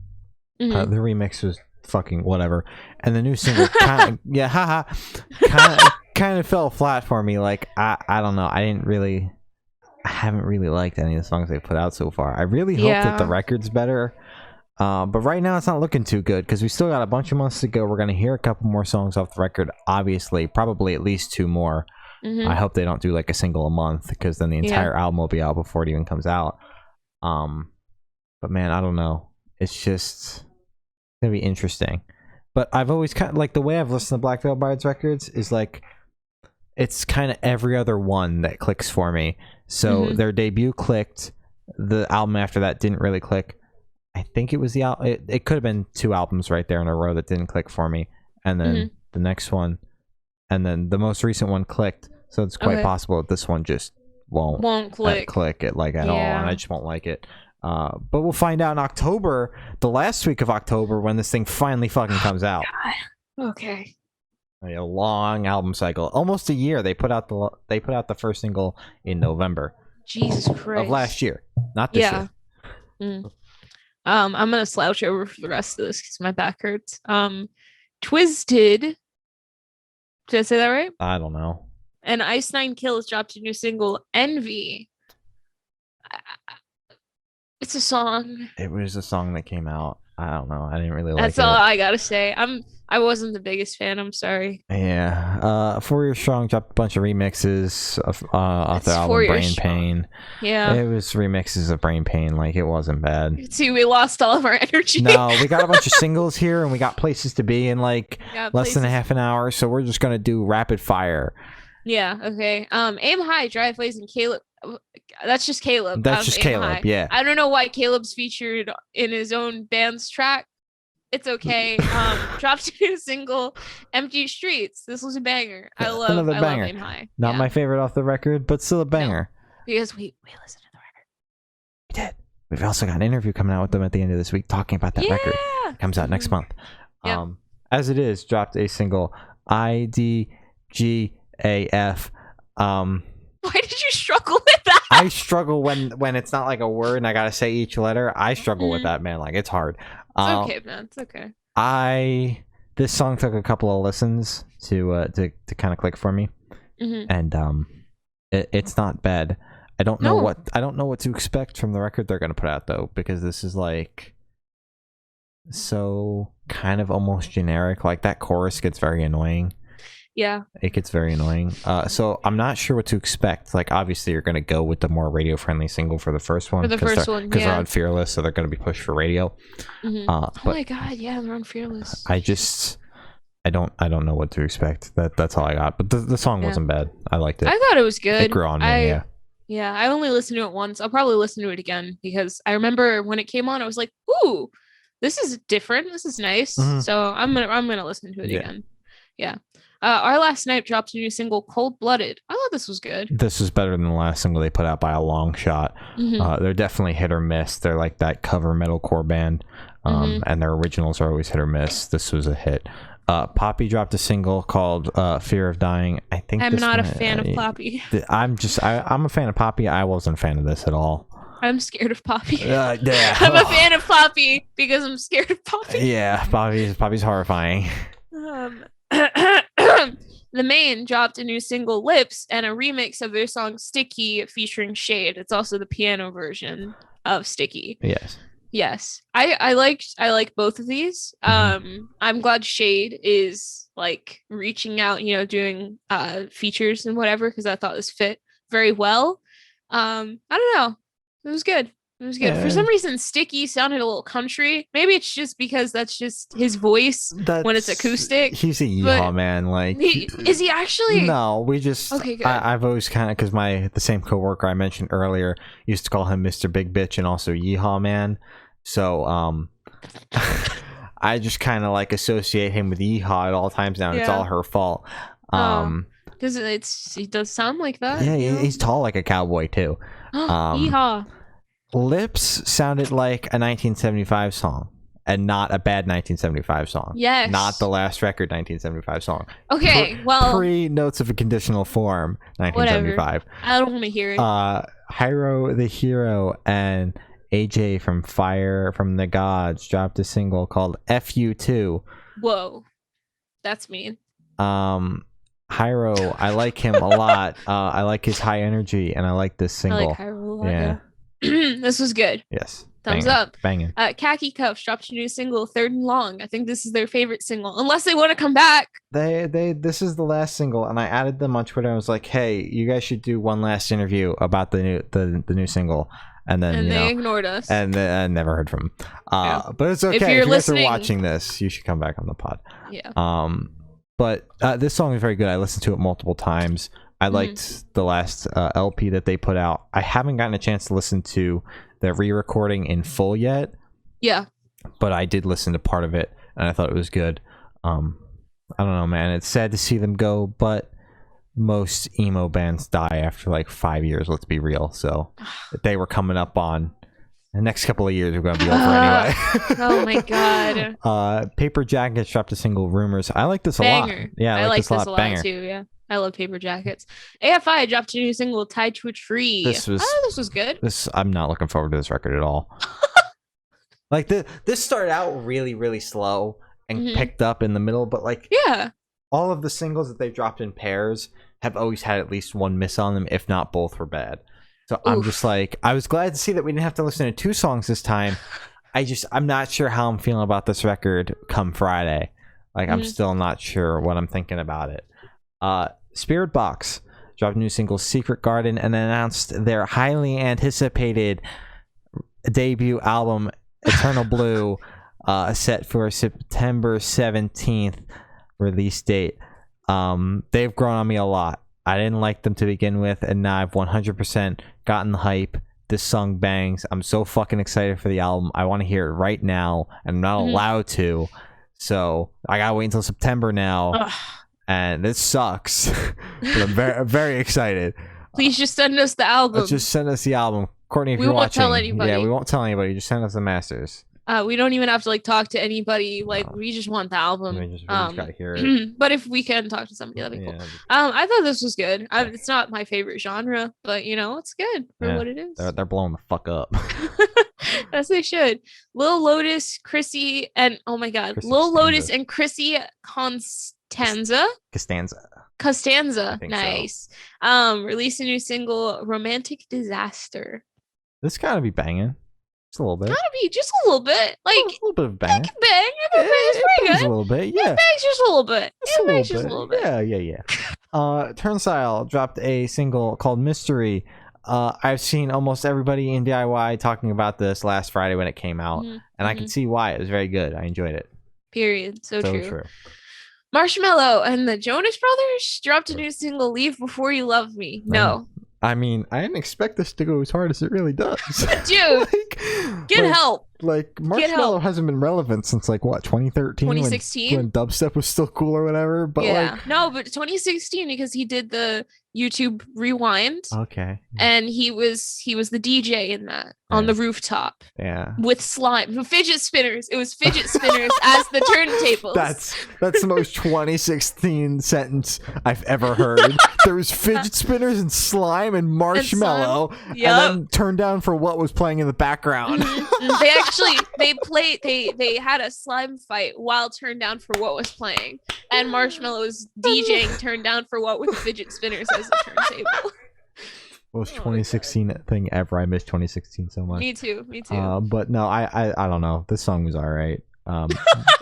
The remix was fucking whatever, and the new single, kind of fell flat for me. Like, I don't know. I haven't really liked any of the songs they put out so far. I really hope that the record's better. But right now it's not looking too good, because we still got a bunch of months to go. We're going to hear a couple more songs off the record, obviously, probably at least 2 more. I hope they don't do like a single a month, because then the entire album will be out before it even comes out. But man, I don't know. It's just going to be interesting. But I've always kind of, like, the way I've listened to Black Veil Brides records is like, it's kind of every other one that clicks for me. So their debut clicked. The album after that didn't really click. I think it was the album. It could have been 2 albums right there in a row that didn't click for me. And then the next one. And then the most recent one clicked. So it's quite possible that this one just won't click it like at all. And I just won't like it. But we'll find out in October, the last week of October, when this thing finally fucking comes out. God. Okay. A long album cycle, almost a year. They put out the first single in November. Jesus Christ. Of last year, not this year. I'm gonna slouch over for the rest of this because my back hurts. Twisted. Did I say that right? I don't know. And Ice Nine Kills dropped a new single, Envy. It's a song. It was a song that came out. I don't know. I didn't really like it. That's all I gotta say. I wasn't the biggest fan. I'm sorry. Yeah. 4 Years Strong dropped a bunch of remixes off the album Brain Pain. Yeah. It was remixes of Brain Pain. Like, it wasn't bad. See, we lost all of our energy. No, we got a bunch of singles here, and we got places to be in like less than a half an hour. So we're just gonna do rapid fire. Yeah. Okay. Aim High, Driveways, and Caleb. That's just Caleb. That's just Caleb. High. Yeah. I don't know why Caleb's featured in his own band's track. It's okay. Dropped a new single, Empty Streets. This was a banger. I love Aim High. Not my favorite off the record, but still a banger. No, because we listened to the record. We did. We've also got an interview coming out with them at the end of this week talking about that record. It comes out next month. Yeah. As it is, dropped a single, IDGAF. Why did you struggle with that? I struggle when it's not like a word and I gotta say each letter. I struggle with that, man. Like, it's hard. It's okay, man. It's okay. This song took a couple of listens to kind of click for me, and it's not bad. I don't know what to expect from the record they're gonna put out though, because this is like so kind of almost generic. Like, that chorus gets very annoying. Yeah, it gets very annoying. So I'm not sure what to expect. Like, obviously you're going to go with the more radio friendly single for the first one, because they're on Fearless, so they're going to be pushed for radio. Oh my god, yeah, they're on Fearless. I don't know what to expect. That's all I got. But the song wasn't bad. I liked it. I thought it was good. It grew on me. Yeah, I only listened to it once. I'll probably listen to it again, because I remember when it came on, I was like, ooh, this is different. This is nice. So I'm gonna listen to it again. Yeah. Our Last Night dropped a new single, Cold Blooded. I thought this was good. This is better than the last single they put out by a long shot. They're definitely hit or miss. They're like that cover metalcore band, and their originals are always hit or miss. This was a hit. Poppy dropped a single called Fear of Dying. I think I'm not a fan of Poppy. I'm a fan of Poppy. I wasn't a fan of this at all. I'm scared of Poppy. Yeah. I'm a fan of Poppy because I'm scared of Poppy. Yeah, Poppy's horrifying. The Main dropped a new single, Lips, and a remix of their song Sticky featuring Shade. It's also the piano version of Sticky. Yes. I like both of these. I'm glad Shade is like reaching out, doing features and whatever, because I thought this fit very well. I don't know. It was good. It was good. Yeah. For some reason, Sticky sounded a little country. Maybe it's just because that's just his voice when it's acoustic. He's a yeehaw man. Like, is he actually? No, we just. Okay, good. I've always kind of, because the same coworker I mentioned earlier used to call him Mr. Big Bitch and also yeehaw man. So I just kind of like associate him with yeehaw at all times now. And it's all her fault. Because he does sound like that. Yeah, he's tall like a cowboy too. Yeehaw. Lips sounded like a 1975 song, and not a bad 1975 song. Yes. Not the last record 1975 song. Okay, well. Pre-Notes of a Conditional Form 1975. Whatever. I don't want to hear it. Hyro the Hero and AJ from the Gods dropped a single called FU2. Whoa. That's mean. Hyro, I like him a lot. I like his high energy, and I like this single. I like Hyro a lot. Yeah. This was good. Yes. Thumbs up. Banging. Khaki Cuffs dropped a new single, Third and Long. I think this is their favorite single, unless they want to come back. This is the last single, and I added them on Twitter. I was like, hey, you guys should do one last interview about the new single. And then they ignored us. And I never heard from them. But it's okay. If you guys are watching this, you should come back on the pod. Yeah. But this song is very good. I listened to it multiple times. I liked the last LP that they put out. I haven't gotten a chance to listen to the re-recording in full yet. Yeah. But I did listen to part of it, and I thought it was good. I don't know, man. It's sad to see them go, but most emo bands die after like 5 years, let's be real. So they were coming up on the next couple of years are going to be over anyway. Oh my god. Paper Jackets dropped a single, Rumors. I like this a lot. Yeah, I like this a lot Banger. Too. Yeah, I love Paper Jackets. AFI dropped a new single, Tied to a Tree. This was good. I'm not looking forward to this record at all. Like this started out really, really slow and picked up in the middle, but like all of the singles that they've dropped in pairs have always had at least one miss on them, if not both were bad. So I'm just like, I was glad to see that we didn't have to listen to 2 songs this time. I'm not sure how I'm feeling about this record come Friday. Like, I'm still not sure what I'm thinking about it. Spirit Box dropped a new single, Secret Garden, and announced their highly anticipated debut album, Eternal Blue, set for September 17th release date. They've grown on me a lot. I didn't like them to begin with, and now I've 100% gotten the hype. This song bangs. I'm so fucking excited for the album. I want to hear it right now, and I'm not allowed to. So I gotta wait until September now, and it sucks. But I'm very, very excited. Please just send us the album. Just send us the album, Courtney. If you're watching, tell anybody. Yeah, we won't tell anybody. Just send us the masters. We don't even have to like talk to anybody. Like we just want the album. We just gotta hear it. But if we can talk to somebody, that'd be cool. I thought this was good. It's not my favorite genre, but it's good for what it is. They're blowing the fuck up. As they should. Lil Lotus, Chrissy, and oh my god, Lil Lotus and Chrissy Costanza. Nice. So. Released a new single, Romantic Disaster. This gotta be banging. Just a little bit. Gotta be just a little bit. Like a little bit of bang. It's pretty good. A little bit, yeah. It bangs just a little bit. Just a little bit. Yeah. Turnstile dropped a single called Mystery. I've seen almost everybody in DIY talking about this last Friday when it came out, and I can see why. It was very good. I enjoyed it. Period. So true. Marshmello and the Jonas Brothers dropped a new single, Leave Before You Love Me. No. I mean, I didn't expect this to go as hard as it really does. Dude, get help. Like, Marshmello hasn't been relevant since, like, what, 2013? 2016? When dubstep was still cool or whatever. But no, but 2016 because he did the YouTube Rewind. Okay. And he was the DJ in that on the rooftop. Yeah. With slime, fidget spinners. It was fidget spinners as the turntables. That's the most 2016 sentence I've ever heard. There was fidget spinners and slime and Marshmello, and then turned down for what was playing in the background. They had a slime fight while turned down for what was playing, and Marshmello was DJing turned down for what with fidget spinners as a turntable. Most 2016 thing ever. I miss 2016 so much. Me too. But no, I don't know. This song was all right.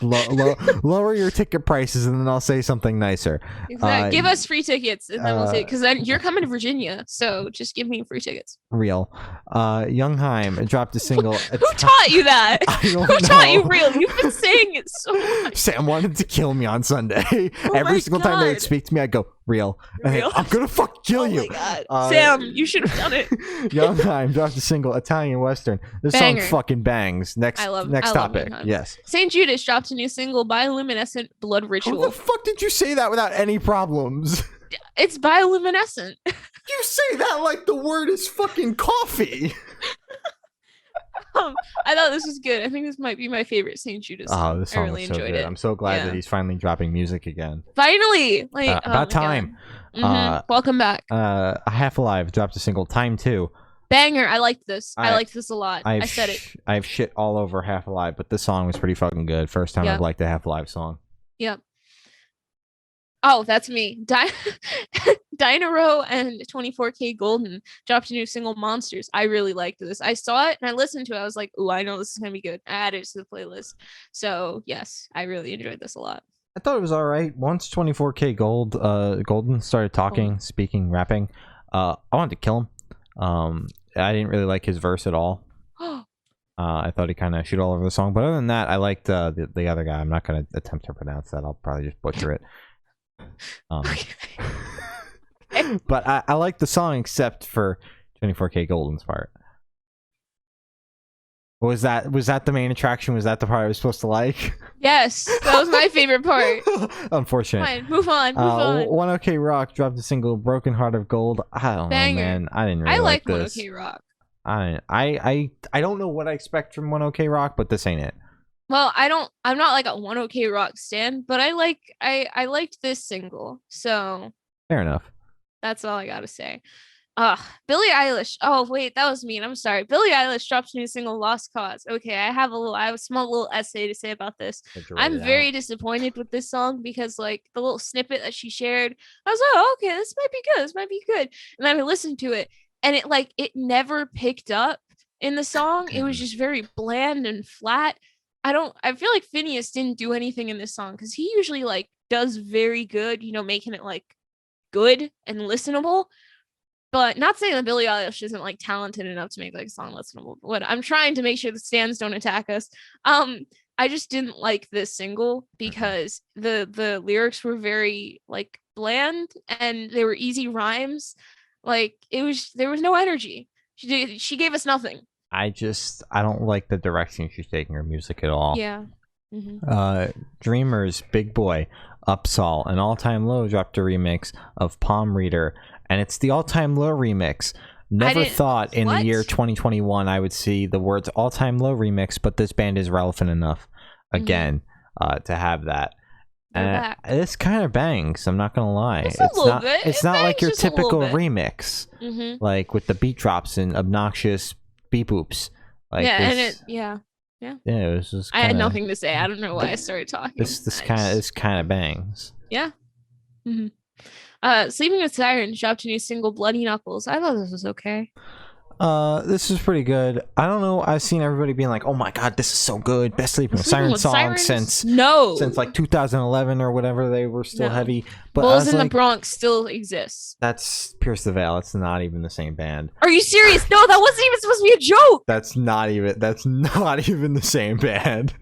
Lower your ticket prices and then I'll say something nicer. Exactly. Give us free tickets and then we'll say, because then you're coming to Virginia, so just give me free tickets. Real. Youngheim dropped a single. Who taught you that? Who taught you real? You've been saying it so much. Sam wanted to kill me on Sunday. Every single time they would speak to me, I'd go, real. I'm gonna fuck kill you. My God. Sam, you should have done it. Youngheim dropped a single, Italian Western. This song fucking bangs. Next topic. Yes. St. Judas dropped a new single, Bioluminescent Blood Ritual. How the fuck did you say that without any problems? It's bioluminescent. You say that like the word is fucking coffee. I thought this was good. I think this might be my favorite St. Judas song. This song is so good. I'm so glad that he's finally dropping music again. Finally! About time. Welcome back. Half Alive dropped a single, Time 2. Banger. I liked this. I liked this a lot. I said it. I've shit all over Half Alive, but this song was pretty fucking good. First time I've liked a Half Alive song. Yep. Oh, that's me. Dynaro and 24K Golden dropped a new single, Monsters. I really liked this. I saw it and I listened to it. I was like, "Ooh, I know this is gonna be good." I added it to the playlist. So yes, I really enjoyed this a lot. I thought it was all right. Once 24K Golden started talking, speaking, rapping, I wanted to kill him. I didn't really like his verse at all. I thought he kind of shit all over the song. But other than that, I liked the other guy. I'm not going to attempt to pronounce that. I'll probably just butcher it. But I like the song except for 24K Golden's part. Was that the main attraction? Was that the part I was supposed to like? Yes, that was my favorite part. Unfortunate. Fine, move on. 1OK Rock dropped a single, Broken Heart of Gold. I don't know, man. I didn't really like this. 1OK Rock. I don't know what I expect from 1OK Rock, but this ain't it. Well, I'm not like a 1OK Rock stan, but I liked this single. So fair enough. That's all I gotta say. Billie Eilish. Oh wait, that was mean. I'm sorry. Billie Eilish drops a new single, Lost Cause. Okay, I have a small little essay to say about this. I'm very disappointed with this song because like the little snippet that she shared, I was like, oh, okay, this might be good. And then I listened to it and it never picked up. in the song. It was just very bland and flat. I feel like Phineas didn't do anything in this song because he usually like does very good, making it like good and listenable. But not saying that Billie Eilish isn't like talented enough to make like a song listenable. What I'm trying to make sure the stands don't attack us. I just didn't like this single because the lyrics were very like bland and they were easy rhymes. Like there was no energy. She gave us nothing. I don't like the direction she's taking her music at all. Yeah. Dreamers, Big Boy, Upsall, and All Time Low dropped a remix of Palm Reader, and it's the All Time Low remix. Never thought in the year 2021 I would see the words All Time Low remix, but this band is relevant enough again to have that. This kind of bangs, I'm not gonna lie. It's not like your typical remix, like with the beat drops and obnoxious beep boops. Like it was just I had nothing to say. I don't know why I started talking. This kind of bangs. Yeah. Sleeping with Sirens dropped a new single, Bloody Knuckles. I thought this was okay. This is pretty good. I don't know. I've seen everybody being like, "Oh my god, this is so good! Best Sleeping with Sirens song since like 2011 or whatever." They were still heavy. But Bulls in the Bronx still exists. That's Pierce the Veil. It's not even the same band. Are you serious? No, that wasn't even supposed to be a joke. That's not even the same band.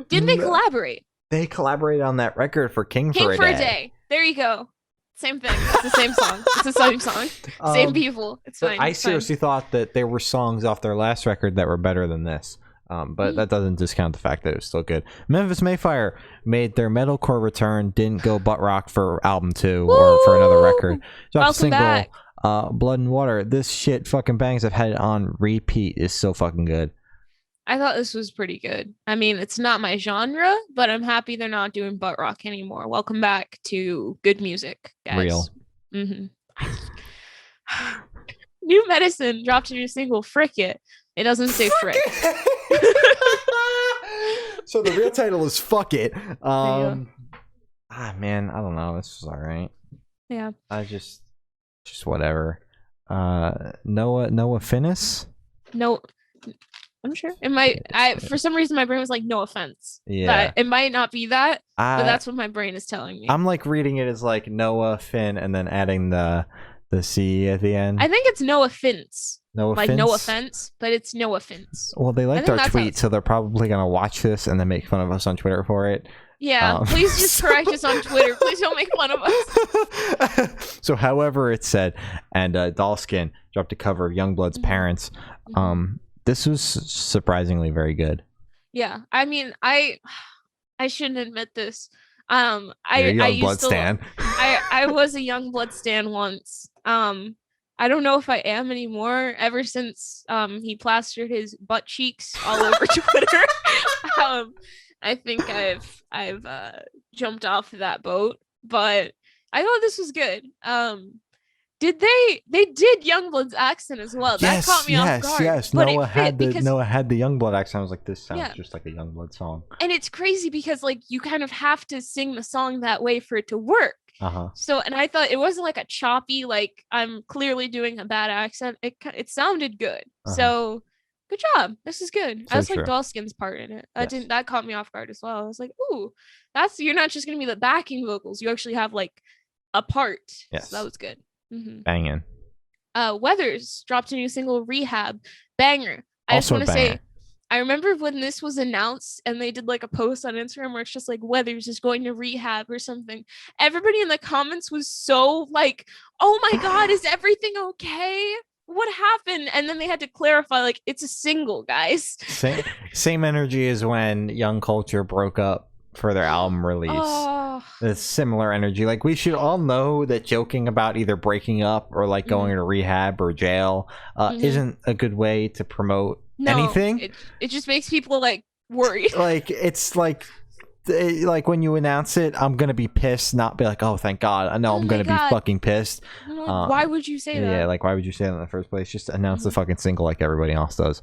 Didn't they collaborate? They collaborated on that record for King for a Day. There you go. Same thing. It's the same song. It's the same song. Same people. It's fine. I seriously thought that there were songs off their last record that were better than this. But that doesn't discount the fact that it was still good. Memphis Mayfire made their metalcore return, didn't go butt rock for album 2 or for another record. Dropped a single, back. Blood and Water. This shit fucking bangs. I've had it on repeat. It's so fucking good. I thought this was pretty good. I mean, it's not my genre, but I'm happy they're not doing butt rock anymore. Welcome back to good music, guys. Real. New Medicine dropped a new single, Frick It. It doesn't say frick. So the real title is Fuck It. Man, I don't know. This was all right. Yeah. I just whatever. Noah Finnis? No. I'm sure it might. For some reason my brain was like, no offense. Yeah, it might not be that, but that's what my brain is telling me. I'm like reading it as like Noah Finn and then adding the C at the end. I think it's no offense. No offense, like no offense, but it's no offense. Well, they liked our tweet, so they're probably gonna watch this and then make fun of us on Twitter for it. Yeah, please just correct us on Twitter. Please don't make fun of us. So, however it's said, and Dollskin dropped a cover of Youngblood's Parents. This was surprisingly very good. Yeah, I mean, I shouldn't admit this. I was a Youngblood stan once. I don't know if I am anymore. Ever since he plastered his butt cheeks all over Twitter, I think I've jumped off that boat. But I thought this was good. They did Youngblood's accent as well. That caught me off guard. Yes, Noah had the Youngblood accent. I was like, this sounds just like a Youngblood song. And it's crazy because like you kind of have to sing the song that way for it to work. So, and I thought it wasn't like a choppy, like I'm clearly doing a bad accent. It sounded good. So good job. This is good. I was like Dollskin's part in it. That caught me off guard as well. I was like, ooh, you're not just gonna be the backing vocals. You actually have like a part. Yes. So that was good. Banging. Weathers dropped a new single, Rehab. Banger. I just want to say, I remember when this was announced and they did like a post on Instagram where it's just like Weathers is going to rehab or something. Everybody in the comments was so like, oh my God, is everything okay? What happened? And then they had to clarify, like, it's a single, guys. Same energy as when Young Culture broke up for their album release. It's similar energy. Like, we should all know that joking about either breaking up or like going to rehab or jail isn't a good way to promote anything. It just makes people like worried. Like, it's like when you announce it, I'm gonna be pissed, not be like, oh thank God. I know I'm gonna be fucking pissed. Why would you say that? Yeah, like why would you say that in the first place? Just announce the fucking single like everybody else does.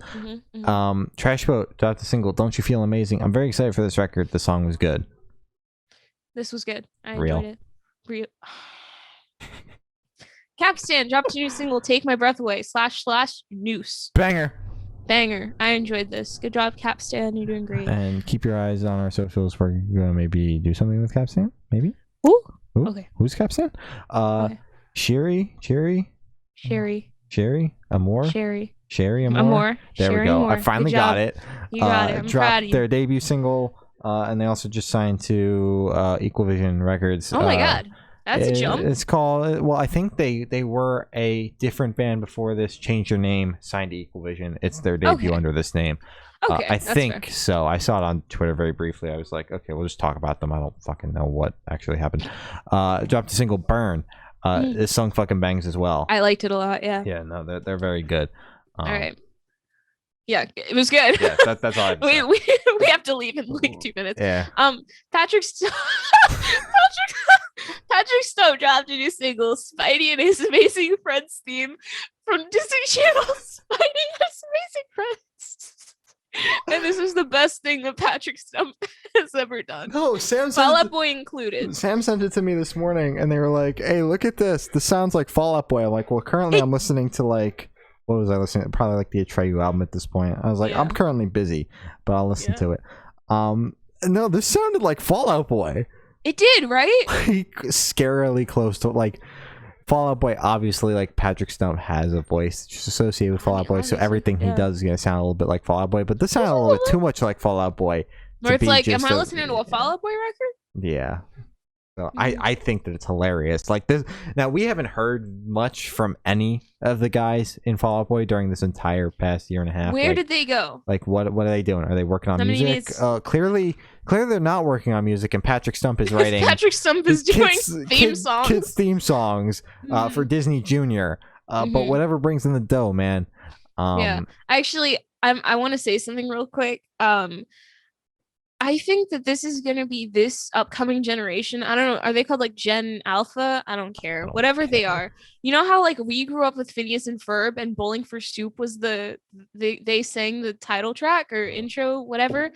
Trash Boat dropped the single Don't You Feel Amazing. I'm very excited for this record. The song was good. This was good. I enjoyed it. Real. Capstan dropped a new single, "Take My Breath Away" / Noose. Banger. Banger. I enjoyed this. Good job, Capstan. You're doing great. And keep your eyes on our socials. We're gonna maybe do something with Capstan. Maybe. Who? Who? Okay. Who's Capstan? Okay. Sherry, Amor. Sherry Amor. There Sherry we go. Amor. I finally got it. You got it. I'm proud of you. Their debut single, and they also just signed to Equal Vision Records. Oh my god, that's a jump. It's called. Well, I think they were a different band before this. Changed their name, signed to Equal Vision. It's their debut under this name. Okay, I think so. I saw it on Twitter very briefly. I was like, okay, we'll just talk about them. I don't fucking know what actually happened. Dropped a single, "Burn." This song fucking bangs as well. I liked it a lot. Yeah. Yeah, no, they're very good. All right. Yeah, it was good. Yeah, that's all. We have to leave in like 2 minutes. Yeah. Patrick Stowe dropped a new single, "Spidey and His Amazing Friends" theme from Disney Channel. Spidey and His Amazing Friends. And this is the best thing that Patrick Stump has ever done. No, Fall Out Boy included. Sam sent it to me this morning, and they were like, "Hey, look at this. This sounds like Fall Out Boy." I'm like, "Well, currently I'm listening to like, what was I listening to? Probably like the Atreyu album at this point." I was like, "I'm currently busy, but I'll listen to it." No, this sounded like Fall Out Boy. It did, right? Like, scarily close to like Fall Out Boy. Obviously, like Patrick Stump has a voice just associated with Fall Out Boy, so everything he does is gonna sound a little bit like Fall Out Boy. But this sounded a little bit too much like Fall Out Boy. Where it's like, am I listening to a Fall Out Boy record? Yeah. So I think that it's hilarious. Like this. Now, we haven't heard much from any of the guys in Fall Out Boy during this entire past year and a half. Where did they go? Like, what are they doing? Are they working on music? Clearly they're not working on music, and Patrick Stump is writing. Patrick Stump is doing kids theme songs for Disney Junior. But whatever brings in the dough, man. Yeah, actually, I want to say something real quick. I think that this is going to be this upcoming generation. I don't know. Are they called like Gen Alpha? I don't care. Whatever they are. You know how like we grew up with Phineas and Ferb, and Bowling for Soup was they sang the title track or intro, whatever.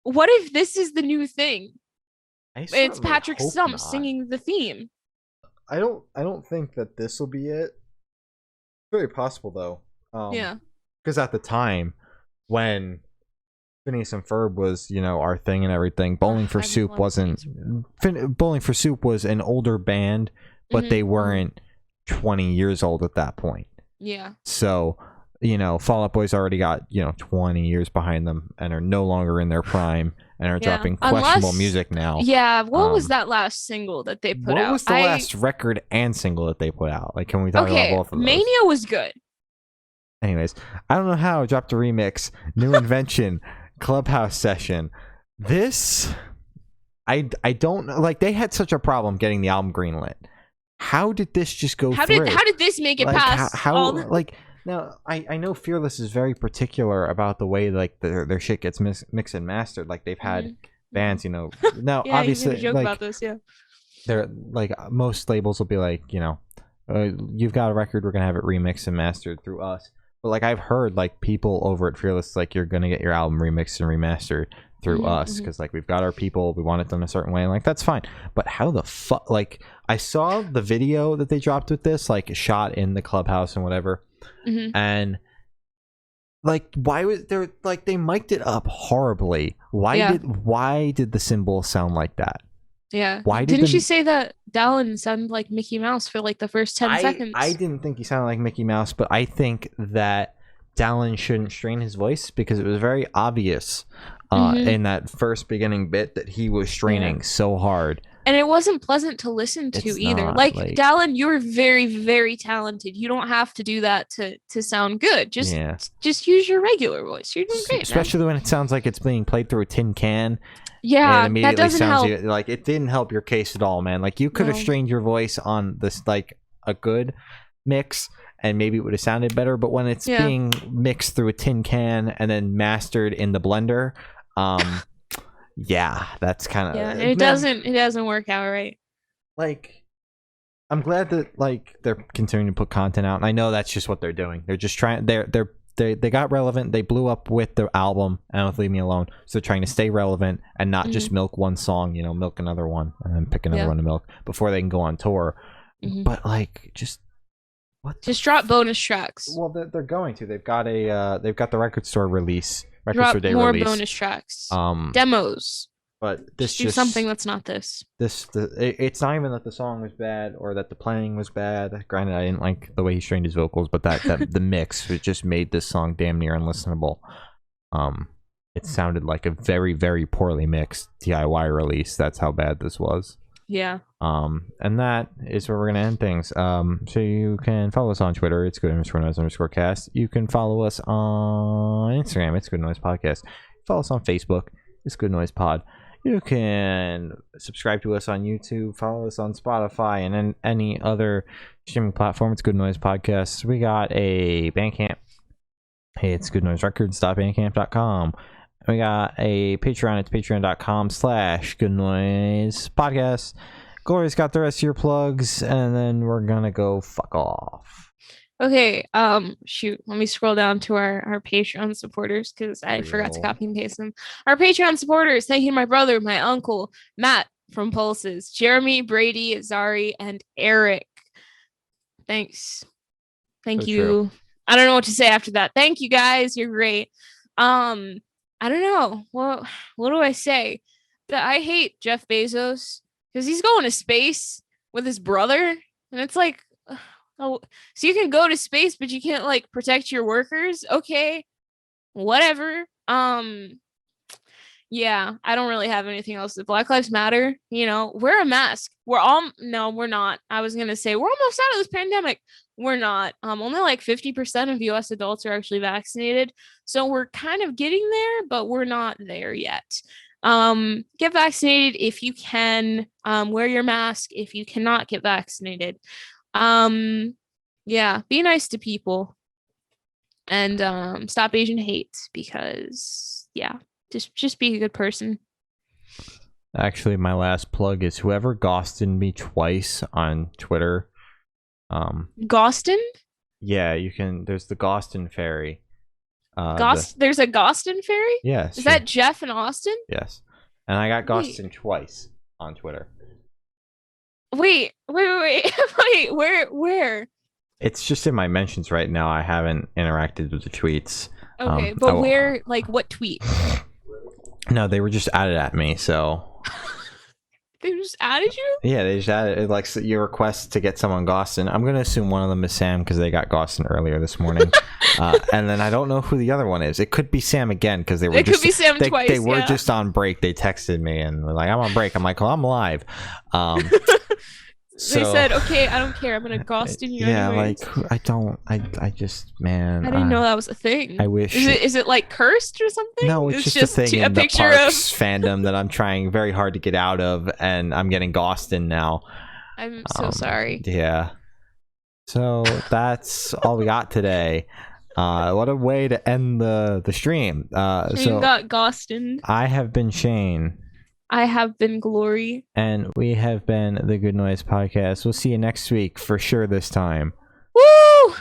What if this is the new thing? It's Patrick Stump singing the theme. I don't think that this will be it. Very possible though. Yeah. Because at the time when Phineas and Ferb was, our thing and everything, Bowling for Soup wasn't. Bowling for Soup was an older band, but they weren't 20 years old at that point. Yeah. So, Fall Out Boy's already got 20 years behind them and are no longer in their prime and are dropping questionable music now. Yeah. What was that last single that they put out? What was the last record and single that they put out? Like, can we talk about both of those? Mania was good. Anyways, I don't know how. Dropped a remix, New Invention. Clubhouse Session. This I don't know. Like, they had such a problem getting the album greenlit. How did this just go through? How did this make it past? Now I know Fearless is very particular about the way like their shit gets mixed and mastered. Like, they've had bands, now obviously you joke about this, they're like, most labels will be like, you've got a record, we're gonna have it remixed and mastered through us. But like, I've heard like people over at Fearless, like, you're gonna get your album remixed and remastered through us because like we've got our people, we want it done a certain way, and like that's fine. But how the fuck? Like, I saw the video that they dropped with this, like shot in the clubhouse and whatever, and like, why was there, like, they mic'd it up horribly? Why did the cymbal sound like that? Yeah. Why didn't she say that Dallin sounded like Mickey Mouse for like the first 10 seconds? I didn't think he sounded like Mickey Mouse, but I think that Dallin shouldn't strain his voice because it was very obvious in that first beginning bit that he was straining so hard. And it wasn't pleasant to listen to either. Like, Dallin, you're very, very talented. You don't have to do that to sound good. Just use your regular voice. You're doing great, especially when it sounds like it's being played through a tin can. Yeah, that doesn't help. Like, it didn't help your case at all, man. Like, you could have strained your voice on this, like, a good mix, and maybe it would have sounded better. But when it's being mixed through a tin can and then mastered in the blender, that's kind of it doesn't work out right. Like, I'm glad that like they're continuing to put content out, and I know that's just what they're doing. They're just trying. They got relevant. They blew up with the album and with Leave Me Alone, so they're trying to stay relevant and not just milk one song, milk another one and then pick another one to milk before they can go on tour. But like, just What? Just drop bonus tracks. Well, they're going to. They've got the record store release. Drop more bonus tracks. Demos. But this just do something that's not this. It's not even that the song was bad or that the playing was bad. Granted, I didn't like the way he strained his vocals, but that the mix, it just made this song damn near unlistenable. It sounded like a very, very poorly mixed DIY release. That's how bad this was. Yeah. And that is where we're gonna end things. So you can follow us on Twitter. It's good_noise_cast. You can follow us on Instagram. It's Good Noise Podcast. Follow us on Facebook. It's Good Noise Pod. You can subscribe to us on YouTube. Follow us on Spotify and any other streaming platform. It's Good Noise Podcast. We got a Bandcamp. Hey, it's goodnoiserecords.bandcamp.com. We got a Patreon. It's patreon.com/goodnoisepodcast. Gloria's got the rest of your plugs, and then we're gonna go fuck off. Okay, shoot, let me scroll down to our Patreon supporters because I forgot to copy and paste them. Our Patreon supporters, thank you to my brother, my uncle, Matt from Pulses, Jeremy, Brady, Zari, and Eric. Thanks. Thank you. True. I don't know what to say after that. Thank you guys. You're great. I don't know. What do I say? That I hate Jeff Bezos because he's going to space with his brother, and it's like, oh, so you can go to space, but you can't like protect your workers. Okay, whatever. Yeah, I don't really have anything else. The Black Lives Matter, wear a mask. No, we're not. I was gonna say we're almost out of this pandemic. We're not. Only like 50% of US adults are actually vaccinated. So we're kind of getting there, but we're not there yet. Get vaccinated if you can. Wear your mask if you cannot get vaccinated. Yeah, be nice to people and stop Asian hate because just be a good person. Actually, my last plug is whoever ghosted me twice on Twitter. Gostin? Yeah, you can. There's the Gostin Fairy. There's a Gostin Fairy? Yes. Is that Jeff and Austin? Yes. And I got Gostin twice on Twitter. Wait, where? It's just in my mentions right now. I haven't interacted with the tweets. Okay, but where, like, what tweet? No, they were just added at me, so... They just added you? Yeah, they just added, like, your request to get someone Gostin. I'm going to assume one of them is Sam, because they got Gostin earlier this morning. And then I don't know who the other one is. It could be Sam again, because they were could be Sam twice, They were just on break. They texted me and were like, I'm on break. I'm like, well, I'm live. They said, okay, I don't care. I'm going to Gostin you anyways. Like, I just, man. I didn't know that was a thing. I wish. Is it like cursed or something? No, it's just a thing in the Parks fandom that I'm trying very hard to get out of, and I'm getting Gostin now. I'm so sorry. Yeah. So that's all we got today. What a way to end the stream. Shane got Gostin. I have been Shane. I have been Glory. And we have been the Good Noise Podcast. We'll see you next week for sure this time. Woo!